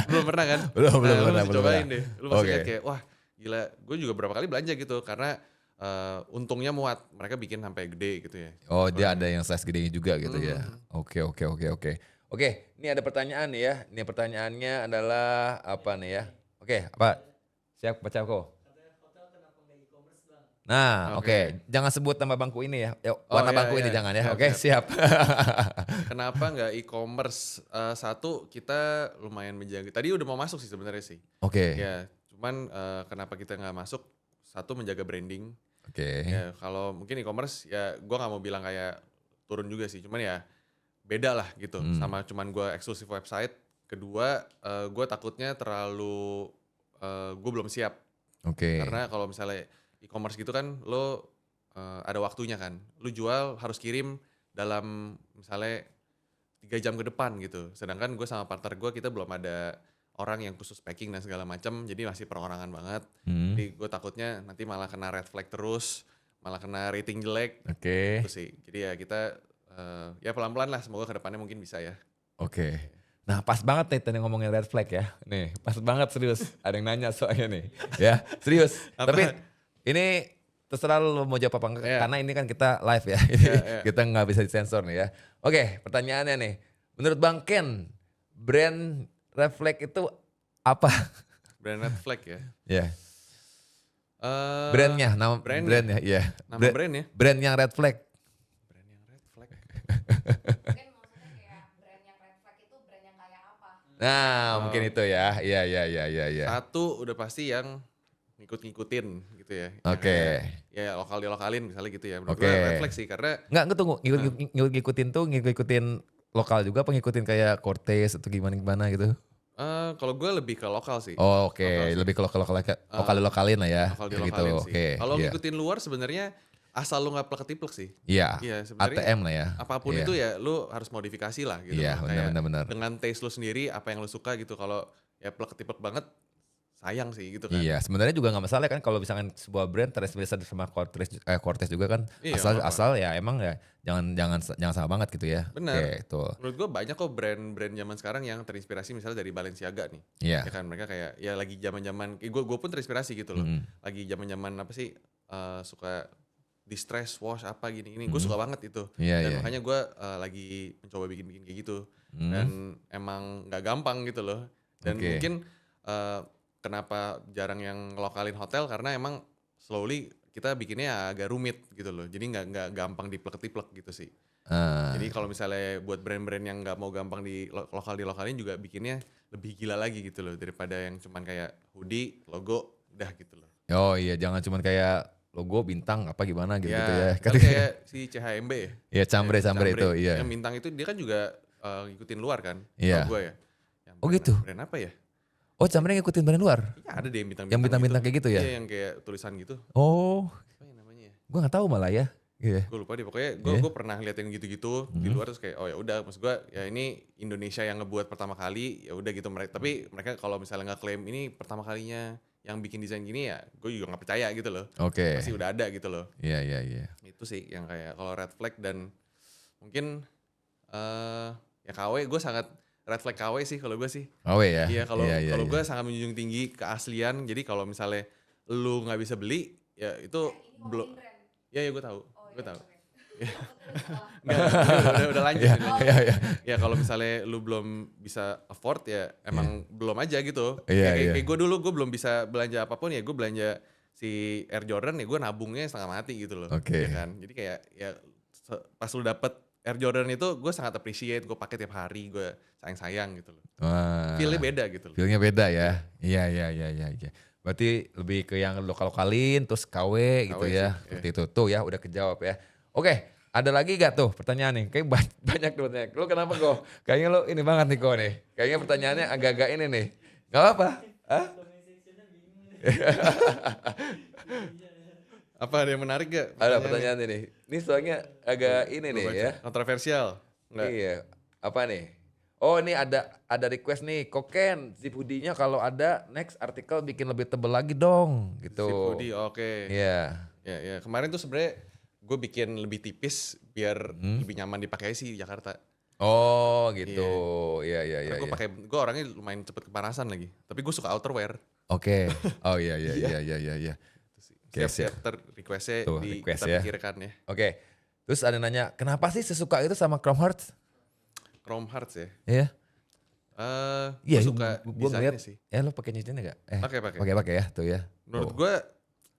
Belum pernah kan? Belum pernah. Cobain deh. Lu pasti lihat kayak wah gila. Gue juga berapa kali belanja gitu karena untungnya muat. Mereka bikin sampai gede gitu ya. Oh dia ada yang size gedenya juga gitu ya. Oke. Oke, ini ada pertanyaan nih ya. Ini pertanyaannya adalah apa nih ya? Oke, apa? Siap baca kok. Nah, oke. Jangan sebut nama bangku ini ya. Warna bangku ini jangan ya. Oke, siap. Kenapa nggak e-commerce? Satu, kita lumayan menjaga. Tadi udah mau masuk sih sebenarnya sih. Oke. Ya, cuman kenapa kita nggak masuk? Satu, menjaga branding. Oke. Ya, kalau mungkin e-commerce ya gue nggak mau bilang kayak turun juga sih. Cuman ya beda lah gitu. Sama cuman gue eksklusif website. Kedua, gue takutnya terlalu gue belum siap. Oke. Karena kalau misalnya e-commerce gitu kan lo ada waktunya kan. Lu jual harus kirim dalam misalnya 3 jam ke depan gitu. Sedangkan gue sama partner gue kita belum ada orang yang khusus packing dan segala macam, jadi masih perorangan banget. Jadi gue takutnya nanti malah kena red flag terus, malah kena rating jelek. Oke. Itu sih. Jadi ya kita ya pelan-pelan lah, semoga kedepannya mungkin bisa ya. Oke. Nah pas banget nih tadi ngomongin red flag ya. Nih pas banget serius. Ada yang nanya soalnya nih. Ya serius. Apa? Tapi ini terserah lo mau jawab apa enggak. Yeah. Karena ini kan kita live ya. Kita nggak bisa disensor nih ya. Oke pertanyaannya nih. Menurut Bang Ken, brand red flag itu apa? Brand red flag ya. Ya. Brandnya, nama brandnya, iya. Nama brand ya? Brand yang red flag. Brand yang red flag. Mungkin maksudnya kayak brand yang red flag itu brand yang kayak apa? Nah, mungkin itu ya. Iya. Satu udah pasti yang ngikut-ngikutin gitu ya. Oke. Ya lokal-lokalin misalnya gitu ya. Menurut Oke. gue red flag sih karena Enggak tunggu. Ngikutin tuh ngikutin lokal juga apa ngikutin kayak Cortez atau gimana gitu? kalau gue lebih ke lokal sih. Oh, oke. Lokal sih. Lebih ke lokalin lah ya. Lokal Kayak gitu. dilokalin sih. Oke. Kalau iya. ngikutin luar sebenarnya asal lu nggak plek-tiplek sih. Iya. Iya, sebenarnya ATM lah ya. apapun Iya. itu ya lu harus modifikasi lah gitu. Iya, loh. Kayak benar. dengan taste lu sendiri apa yang lu suka gitu. Kalau ya plek-tiplek banget sayang sih gitu kan. Iya, sebenarnya juga nggak masalah kan kalau misalkan sebuah brand terinspirasi sama Cortez juga kan Iya, asal ya emang ya jangan sama banget gitu ya. Benar. Oke, tuh. Menurut gue banyak kok brand-brand zaman sekarang yang terinspirasi misalnya dari Balenciaga nih. Iya. Ya kan mereka kayak ya lagi zaman-zaman gue pun terinspirasi gitu loh. Lagi zaman-zaman apa sih suka distress wash apa gini. Gue suka banget itu. Iya, Dan iya. makanya gue lagi mencoba bikin kayak gitu. Dan emang gak gampang gitu loh. Dan Oke. mungkin kenapa jarang yang lokalin hotel karena emang slowly kita bikinnya agak rumit gitu loh. Jadi nggak gampang diplek-tiplek gitu sih. Jadi kalau misalnya buat brand-brand yang nggak mau gampang dilokalin juga bikinnya lebih gila lagi gitu loh daripada yang cuman kayak hoodie, logo, udah gitu loh. Oh iya, jangan cuman kayak logo bintang apa gimana gitu ya. Kan kayak si CHMB ya. Iya, cambre itu, iya. Yang bintang itu dia kan juga ngikutin luar kan. Iya. Gue ya. Oh gitu? Brand apa ya? Oh, cambre ngikutin brand luar. Ya, ada deh yang bintang-bintang. Yang bintang-bintang kayak gitu ya? Iya, yang kayak tulisan gitu. Oh, Apa ya namanya ya? gua nggak tahu malah ya. Iya. Gue lupa deh pokoknya gue pernah liatin gitu-gitu di luar terus kayak oh ya udah maksud gue ya ini Indonesia yang ngebuat pertama kali ya udah gitu mereka tapi mereka kalau misalnya nggak klaim ini pertama kalinya yang bikin desain gini ya gue juga nggak percaya gitu loh. Oke. Pasti udah ada gitu loh. Iya. Itu sih yang kayak kalau red flag dan mungkin ya KW gue sangat red flag KW sih kalau gue sih. Oh ya. Iya kalau gue sangat menjunjung tinggi keaslian jadi kalau misalnya lu nggak bisa beli ya itu belum. Ya gue tahu. Gue tahu. Udah lanjut. Ya kalau misalnya lu belum bisa afford ya emang belum aja gitu. Kayak gue dulu gue belum bisa belanja apapun ya gue belanja si Air Jordan ya gue nabungnya setengah mati gitu loh. Oke. Ya kan. Jadi kayak ya pas lu dapet Air Jordan itu gue sangat appreciate gue pakai tiap hari gue sayang gitu loh. Wah. Feelnya beda gitu loh. Feelnya beda ya. Iya. Berarti lebih ke yang lokal-lokalin terus KW gitu KW ya. sih, Seperti itu. Tuh ya udah kejawab ya. Oke, ada lagi gak tuh pertanyaan nih? Kayak banyak tuh pertanyaan. Lu kenapa kok? Kayaknya lu ini banget nih kok nih. Kayaknya pertanyaannya agak-agak ini nih. Gak apa-apa? Hah? Apa ada yang menarik gak? Ada pertanyaan ini. Ini soalnya agak ini nih ya. Kontroversial. Enggak. Iya. Apa nih? Oh ini ada request nih. Koken, zip hoodie-nya kalau ada next artikel bikin lebih tebel lagi dong. Gitu. Zip hoodie, oke. Iya. Ya. Kemarin tuh sebenarnya gue bikin lebih tipis biar lebih nyaman dipakai sih di Jakarta. Oh gitu. Iya. Gue orangnya lumayan cepet kepanasan lagi. Tapi gue suka outerwear. Oke. Oh iya. Siap requestnya Tuh, request kita ya. pikirkan ya. Oke. Terus ada nanya, kenapa sih sesuka itu sama Chrome Hearts? Chrome Hearts ya. Iya. Gue suka gua desainnya ngeliat, sih. lo pakai nyicinya gak? Pakai ya, tuh ya. Menurut gue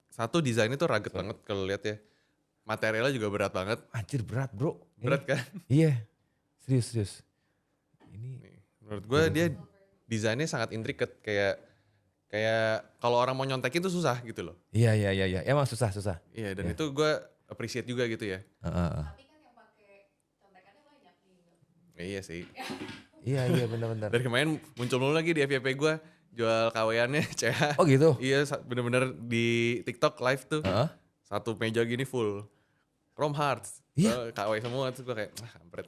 satu desainnya tuh rugged banget kalau lihat ya. Materialnya juga berat banget. Anjir berat bro. Berat kan? Iya. Serius. Ini. Menurut gue dia desainnya sangat intricate kayak kalau orang mau nyontekin tuh susah gitu loh. Iya. Emang susah. Iya dan itu gue appreciate juga gitu ya. Tapi kan yang pakai contekannya banyak nih. Iya sih. Iya benar-benar. Dari kemarin muncul mulu lagi di FYP gue jual KW-annya CH. Oh gitu? Iya bener-bener di TikTok live tuh. Heeh. Satu meja gini full Chrome Hearts. Iya. KW semua terus gue kayak kampret.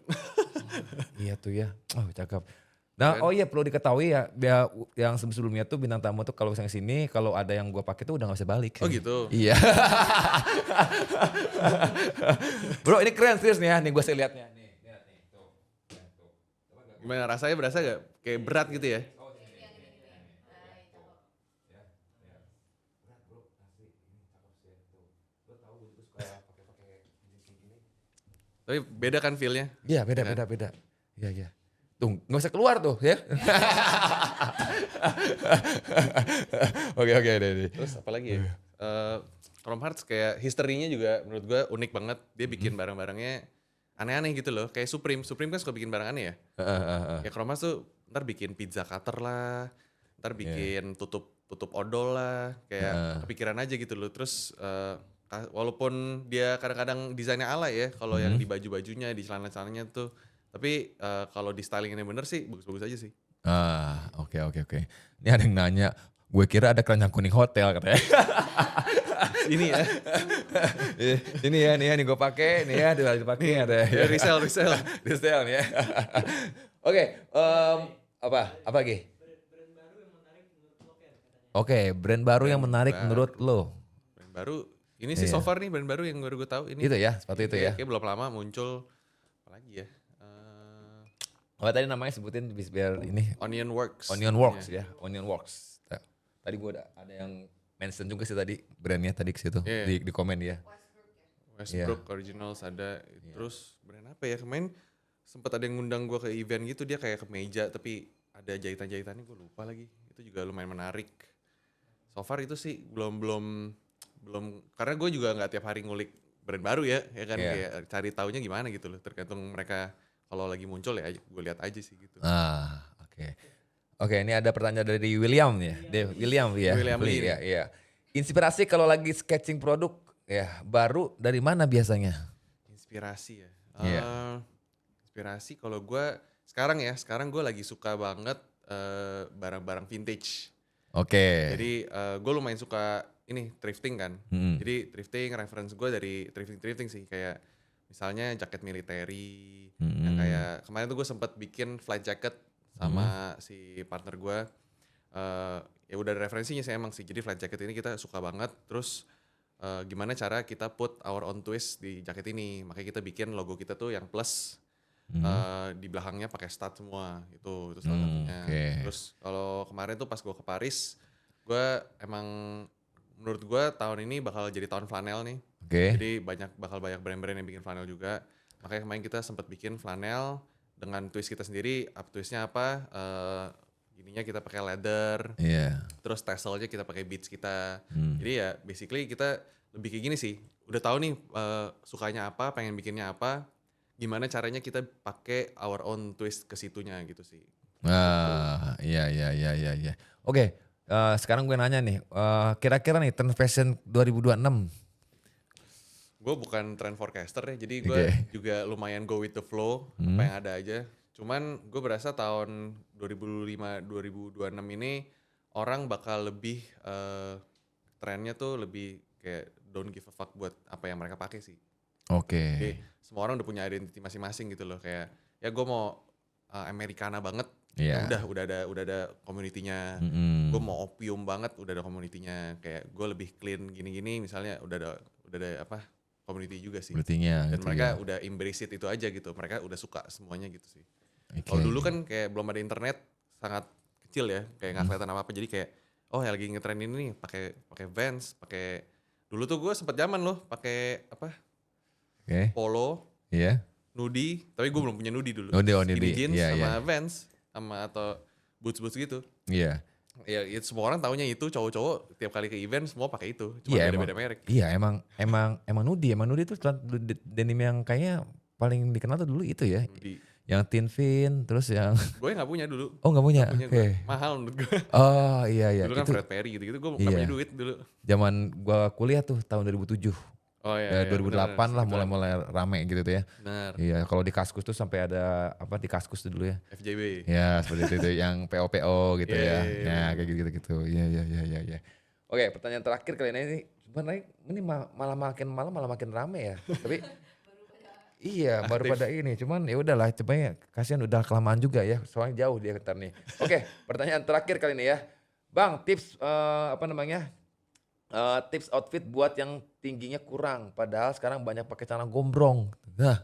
Iya tuh ya. Oh cakep. Nah, oh iya perlu diketahui ya, yang sebelumnya tuh bintang tamu tuh kalau misalnya sini, kalau ada yang gue pakai tuh udah gak bisa balik. Oh gitu? Iya. Bro ini keren serius nih ya, nih gue sih liatnya. Nih, lihat nih, tuh. Gimana rasanya, berasa gak kayak berat gitu ya? Tapi beda kan feel-nya? Iya beda. Iya. Tuh gak usah keluar tuh ya. Oke deh. Terus apa lagi ya? Chrome Hearts kayak historinya juga menurut gue unik banget. Dia bikin barang-barangnya aneh-aneh gitu loh. Kayak Supreme kan suka bikin barang aneh ya. Kayak Chrome Hearts tuh ntar bikin pizza cutter lah. Ntar bikin tutup odol lah. Kayak kepikiran aja gitu loh. Terus walaupun dia kadang-kadang desainnya alay ya. Kalau yang di baju-bajunya, di celana-celananya tuh. Tapi kalau di stylingannya bener sih bagus-bagus aja sih. Oke. Ini ada yang nanya, gue kira ada keranjang kuning hotel katanya. Ini ya. Ini ya nih gue pakai, nih ya dipakai ada. Ya, resell. Resell nih ya. Oke, apa lagi? Oke, brand baru yang menarik menurut lo. Brand baru, ini sih so far nih brand baru yang baru gue tahu ini. Itu ya, seperti itu ya. Kayak belum lama muncul, apa lagi ya? Apa tadi namanya sebutin biar ini? Onion Works. Ya, Onion Works. Tadi gue ada yang mention juga sih tadi brandnya tadi ke situ di komen ya. Westbrook Originals ada. Terus brand apa ya? Kemarin sempat ada yang ngundang gue ke event gitu, dia kayak ke meja tapi ada jahitan-jahitannya gue lupa lagi. Itu juga lumayan menarik. So far itu sih belum karena gue juga nggak tiap hari ngulik brand baru ya kan kayak cari taunya gimana gitu loh. Tergantung mereka kalau lagi muncul ya gue lihat aja sih gitu. Oke, ini ada pertanyaan dari William ya. William Lee. Ya. Inspirasi kalau lagi sketching produk ya baru dari mana biasanya? Inspirasi ya. Inspirasi kalau gue sekarang gue lagi suka banget barang-barang vintage. Oke. Jadi gue lumayan suka ini thrifting kan. Jadi thrifting reference gue dari thrifting sih, kayak misalnya jaket military yang kayak kemarin tuh gue sempat bikin flight jacket sama si partner gue. Ya udah ada referensinya sih emang sih. Jadi flight jacket ini kita suka banget. Terus gimana cara kita put our own twist di jaket ini. Makanya kita bikin logo kita tuh yang plus. Di belakangnya pakai stud semua. Itu salah satunya. Terus kalau kemarin tuh pas gue ke Paris, gue emang menurut gue tahun ini bakal jadi tahun flanel nih. Jadi bakal banyak brand-brand yang bikin flanel juga. Makanya kemarin kita sempat bikin flanel dengan twist kita sendiri. Twistnya apa? Ininya kita pakai leather. Terus tasselnya kita pakai beads kita. Jadi ya basically kita lebih kayak gini sih. Udah tahu nih sukanya apa, pengen bikinnya apa. Gimana caranya kita pakai our own twist ke situnya gitu sih. Iya. Oke, sekarang gue nanya nih, kira-kira nih trend fashion 2026. Gue bukan trend forecaster ya, jadi gue juga lumayan go with the flow, apa yang ada aja. Cuman gue berasa tahun 2026 ini orang bakal lebih trennya tuh lebih kayak don't give a fuck buat apa yang mereka pakai sih. Jadi semua orang udah punya identity masing-masing gitu loh, kayak ya gue mau Americana banget. Ya udah ada community-nya. Gue mau opium banget, udah ada community-nya. Kayak gue lebih clean gini-gini misalnya udah ada apa community juga sih. Dan gitu mereka udah embrace it itu aja gitu. Mereka udah suka semuanya gitu sih. Kalau dulu kan kayak belum ada internet, sangat kecil ya, kayak nggak kelihatan apa-apa. Jadi kayak ya lagi ngetren ini nih pakai Vans, pakai dulu tuh gue sempet zaman loh pakai apa? Polo. Nudi, tapi gue belum punya Nudi dulu. Skinny jeans sama Vans sama atau boots gitu. Ya semua orang taunya itu, cowok-cowok tiap kali ke event semua pakai itu, cuma beda-beda merek. Iya, emang Nudi itu denim yang kayaknya paling dikenal tuh dulu itu ya. Nudi. Yang Tin Fin, terus yang gue nggak punya dulu. Oh nggak punya. Mahal menurut gue. Oh iya. Dulu kan Fred Perry gitu gue nggak punya duit dulu. Zaman gue kuliah tuh tahun 2007. Oh iya, 2008 lah mulai rame gitu tuh ya. Benar. Iya, kalau di Kaskus tuh sampai ada apa di Kaskus tuh dulu ya. FJB. Ya, seperti itu yang PO gitu ya. Iya, Ya, kayak gitu-gitu. Iya. Oke, pertanyaan terakhir kali ini sebenarnya ini malah makin rame ya. Tapi iya, baru pada ini. Cuman ya udahlah, coba ya kasihan udah kelamaan juga ya. Soalnya jauh dia ntar nih. Oke, pertanyaan terakhir kali ini ya. Bang, tips tips outfit buat yang tingginya kurang. Padahal sekarang banyak pakai celana gombrong. Nah,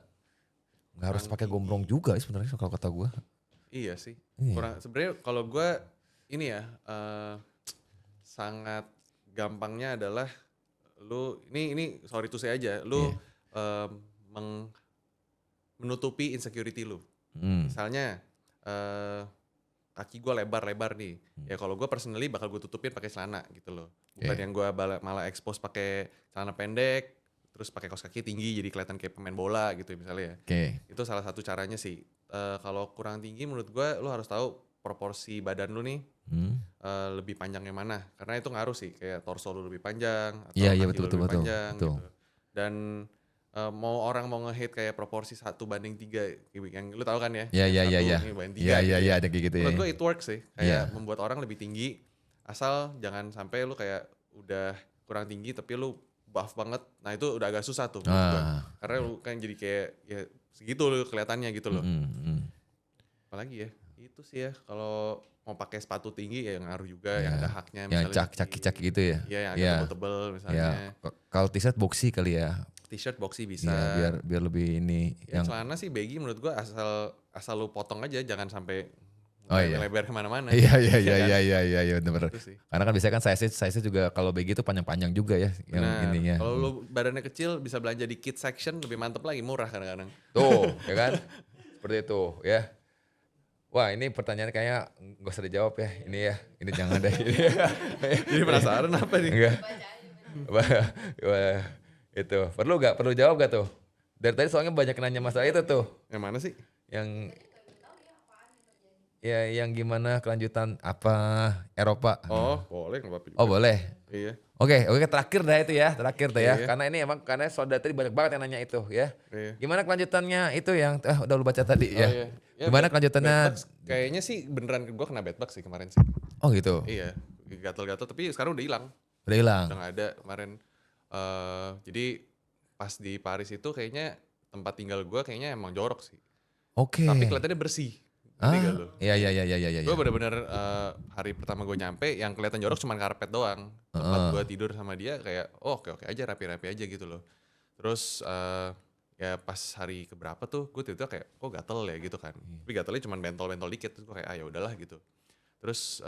nggak harus pakai gombrong juga sebenarnya kalau kata gue. Iya sih. Iya. Kurang sebenarnya kalau gue ini ya sangat gampangnya adalah lu ini sorry to say aja, lu menutupi insecurity lu. Misalnya kaki gue lebar nih. Ya kalau gue personally bakal gue tutupin pakai celana gitu loh. Bukan yang gue malah expose pakai celana pendek, terus pakai kaos kaki tinggi jadi kelihatan kayak pemain bola gitu misalnya ya. Itu salah satu caranya sih. Kalau kurang tinggi menurut gue lu harus tahu proporsi badan lu nih lebih panjangnya mana. Karena itu ngaruh sih, kayak torso lu lebih panjang atau kaki lu lebih panjang gitu. Dan mau orang mau nge-hate kayak proporsi 1:3 yang lu tahu kan ya? Iya. 1:3 Iya, ada kayak gitu ya. Menurut gue it works sih, kayak membuat orang lebih tinggi, asal jangan sampai lu kayak udah kurang tinggi tapi lu buff banget. Nah itu udah agak susah tuh menurut gue. Karena lu kan jadi kayak ya segitu lu kelihatannya gitu loh. Apalagi ya, itu sih ya kalau mau pakai sepatu tinggi ya ngaruh juga, yang ada haknya misalnya. Yang caki-caki gitu ya. Iya, yang agak tebel misalnya. Kalau t-shirt boxy kali ya. T-shirt boxy bisa. Ya, biar lebih ini. Ya, celana sih baggy menurut gua asal lu potong aja, jangan sampai lebar kemana-mana. Iya, bener. Karena kan biasanya kan size juga kalau baggy itu panjang-panjang juga ya. Yang ininya. Kalau lu badannya kecil bisa belanja di kids section, lebih mantep lagi, murah kadang-kadang. Tuh, ya kan? Seperti itu ya. Wah ini pertanyaan kayaknya gak usah dijawab ya. Ini jangan deh. Jadi penasaran apa nih? Enggak. Wah, itu perlu jawab gak tuh? Dari tadi soalnya banyak nanya masalah itu tuh. Yang mana sih? Yang gimana kelanjutan apa Eropa? Oh boleh nggak apa-apa juga. Oh boleh. Iya. Oke, terakhir dah itu ya, ya. Karena ini emang karena saudara tadi banyak banget yang nanya itu ya. Iya. Gimana kelanjutannya itu yang udah lu baca tadi ya? Iya. Gimana kelanjutannya? Kayaknya sih beneran gue kena bedbug sih kemarin sih. Oh gitu. Iya, gatal-gatal tapi sekarang udah hilang. Udah hilang. Udah nggak ada kemarin. Jadi pas di Paris itu kayaknya tempat tinggal gue kayaknya emang jorok sih. Oke. Tapi kelihatannya bersih. Iya. Gue bener-bener hari pertama gue nyampe yang kelihatan jorok cuma karpet doang. Tempat gue tidur sama dia kayak oke aja rapi-rapi aja gitu loh. Terus ya pas hari keberapa tuh gue tiba-tiba kayak kok gatel ya gitu kan. Tapi gatelnya cuma bentol-bentol dikit. Terus gue kayak ya udahlah gitu. Terus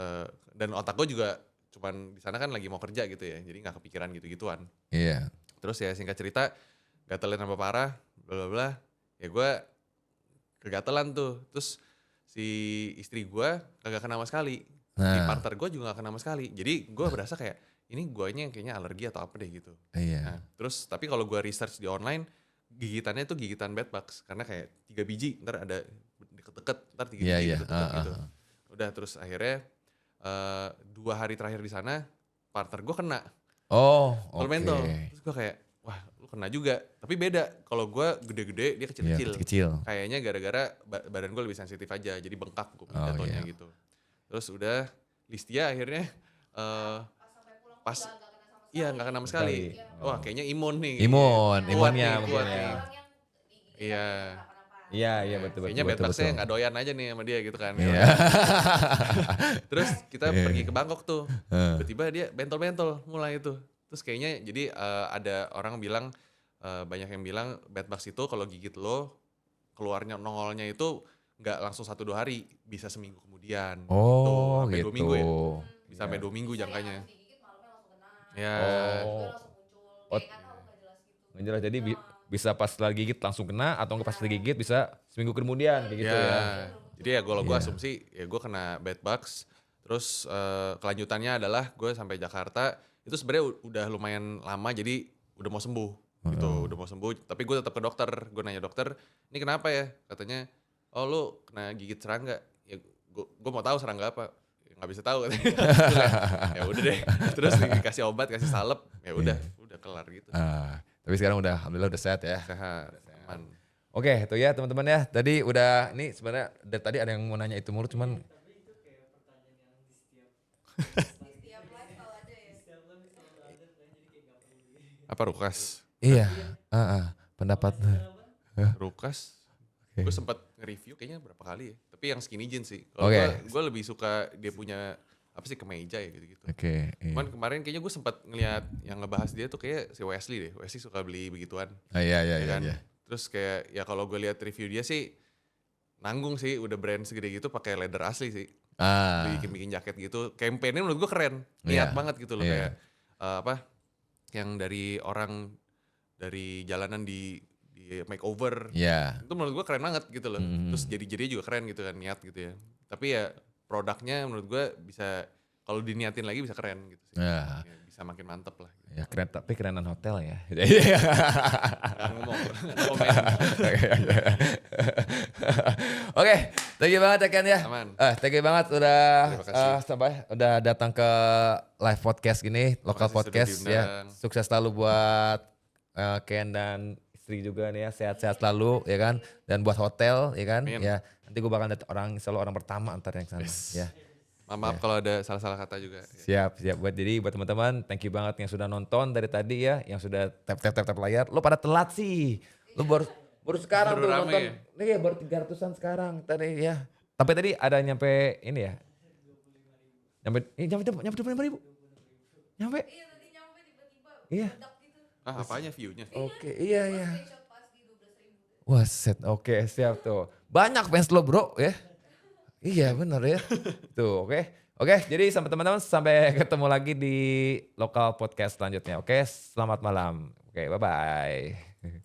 dan otak gue juga cuman di sana kan lagi mau kerja gitu ya. Jadi gak kepikiran gitu-gituan. Iya. Terus ya singkat cerita gatelnya tambah parah bla bla bla. Ya gue kegatelan tuh. Terus si istri gue kagak kena sama sekali. Si partner gue juga gak kena sama sekali. Jadi gue berasa kayak ini guanya kayaknya alergi atau apa deh gitu. Iya. Nah, terus tapi kalau gue research di online gigitannya tuh gigitan bedbugs karena kayak 3 biji ntar ada deket-deket ntar 3 biji deket-deket gitu. Udah terus akhirnya 2 hari terakhir di sana partner gue kena. Oh oke. Terus gue kayak wah lu kena juga. Tapi beda kalau gue gede-gede dia kecil-kecil. Iya, kecil. Kayaknya gara-gara badan gue lebih sensitif aja jadi bengkak gue jatuhnya gitu. Terus udah Listia akhirnya pas iya nggak kena sama sekali. Wah kayaknya imun nih. Imunnya. Iya betul. Kayaknya bedbugsnya nggak doyan aja nih sama dia gitu kan. Iya. Terus kita pergi ke Bangkok tuh. Tiba-tiba dia bentol-bentol mulai itu. Terus kayaknya jadi ada orang bilang banyak yang bilang bedbugs itu kalau gigit lo keluarnya nongolnya itu nggak langsung 1-2 hari, bisa seminggu kemudian. Oh sampai gitu. 2 minggu ya. Bisa sampai 2 minggu jangkanya. Ya. Nggak jelas. Jadi bisa pas lagi gigit langsung kena atau pas lagi gigit bisa seminggu kemudian kayak gitu ya. Jadi ya kalau gue asumsi ya gue kena bedbugs. Terus kelanjutannya adalah gue sampai Jakarta itu sebenarnya udah lumayan lama jadi udah mau sembuh gitu, udah mau sembuh. Tapi gue tetap ke dokter, gue nanya dokter, ini kenapa ya? Katanya, oh lu kena gigit serangga. Ya gue mau tahu serangga apa. Nggak bisa tahu katanya. Ya udah deh. Terus dikasih obat, kasih salep, ya udah kelar gitu. Tapi sekarang alhamdulillah udah sehat ya. Sehat, aman. Oke, itu ya teman-teman ya. Tadi udah, ini sebenarnya dari tadi ada yang mau nanya itu mulu, cuman Tapi itu kayak pertanyaan yang di setiap Di setiap live selalu ada ya. setiap live selalu ada pertanyaan, jadi kayak nggak perlu Apa Rukas? iya, pendapat. Rukas. Oke. Gue sempat nge-review kayaknya berapa kali ya. Tapi yang skinny jeans sih. Oke. Gue lebih suka dia punya apa sih kemeja ya gitu-gitu. Oke. Iya. Cuman kemarin kayaknya gue sempat ngeliat yang ngebahas dia tuh kayak si Wesley deh. Wesley suka beli begituan. Iya. Ya kan? Terus kayak ya kalau gue lihat review dia sih nanggung sih, udah brand segede gitu pakai leather asli sih. Bikin jaket gitu. Campaign-nya menurut gue keren. Niat banget gitu loh kayak yang dari orang dari jalanan di makeover. Iya. Itu menurut gue keren banget gitu loh. Terus jadi juga keren gitu kan, niat gitu ya. Tapi ya produknya menurut gue bisa kalau diniatin lagi bisa keren gitu sih. Ya. Ya, bisa makin mantep lah. Gitu. Ya keren, tapi kerenan hotel ya. Gak ngomong, komen. Oke, thank you banget ya Ken ya. Aman. Thank you banget udah Terima kasih. udah datang ke live podcast gini, lokal kasih sudah podcast ya. diundang. Sukses selalu buat Ken dan istri juga nih ya, sehat-sehat selalu ya kan. Dan buat hotel ya kan. Amin. Ya, nanti gue bakal selalu orang pertama antar yang sana ya. Maaf kalau ada salah-salah kata juga. Siap. Buat teman-teman, thank you banget yang sudah nonton dari tadi ya, yang sudah tap layar. Lo pada telat sih. Lo baru sekarang Baru tuh rame nonton. ya? Iya, baru 300-an sekarang tadi ya. Tapi tadi ada nyampe ini ya. Nyampe 25.000. Nyampe. Iya tadi nyampe tiba-tiba Iya. meledak gitu. Apanya view-nya? Oke, iya. Screenshot pas di 12.000. Wah, set. Oke, siap tuh. Banyak fans lo, Bro, ya. Iya, benar ya. Tuh, oke. Oke, jadi sampai teman-teman sampai ketemu lagi di lokal podcast selanjutnya. Oke, selamat malam. Oke, bye-bye.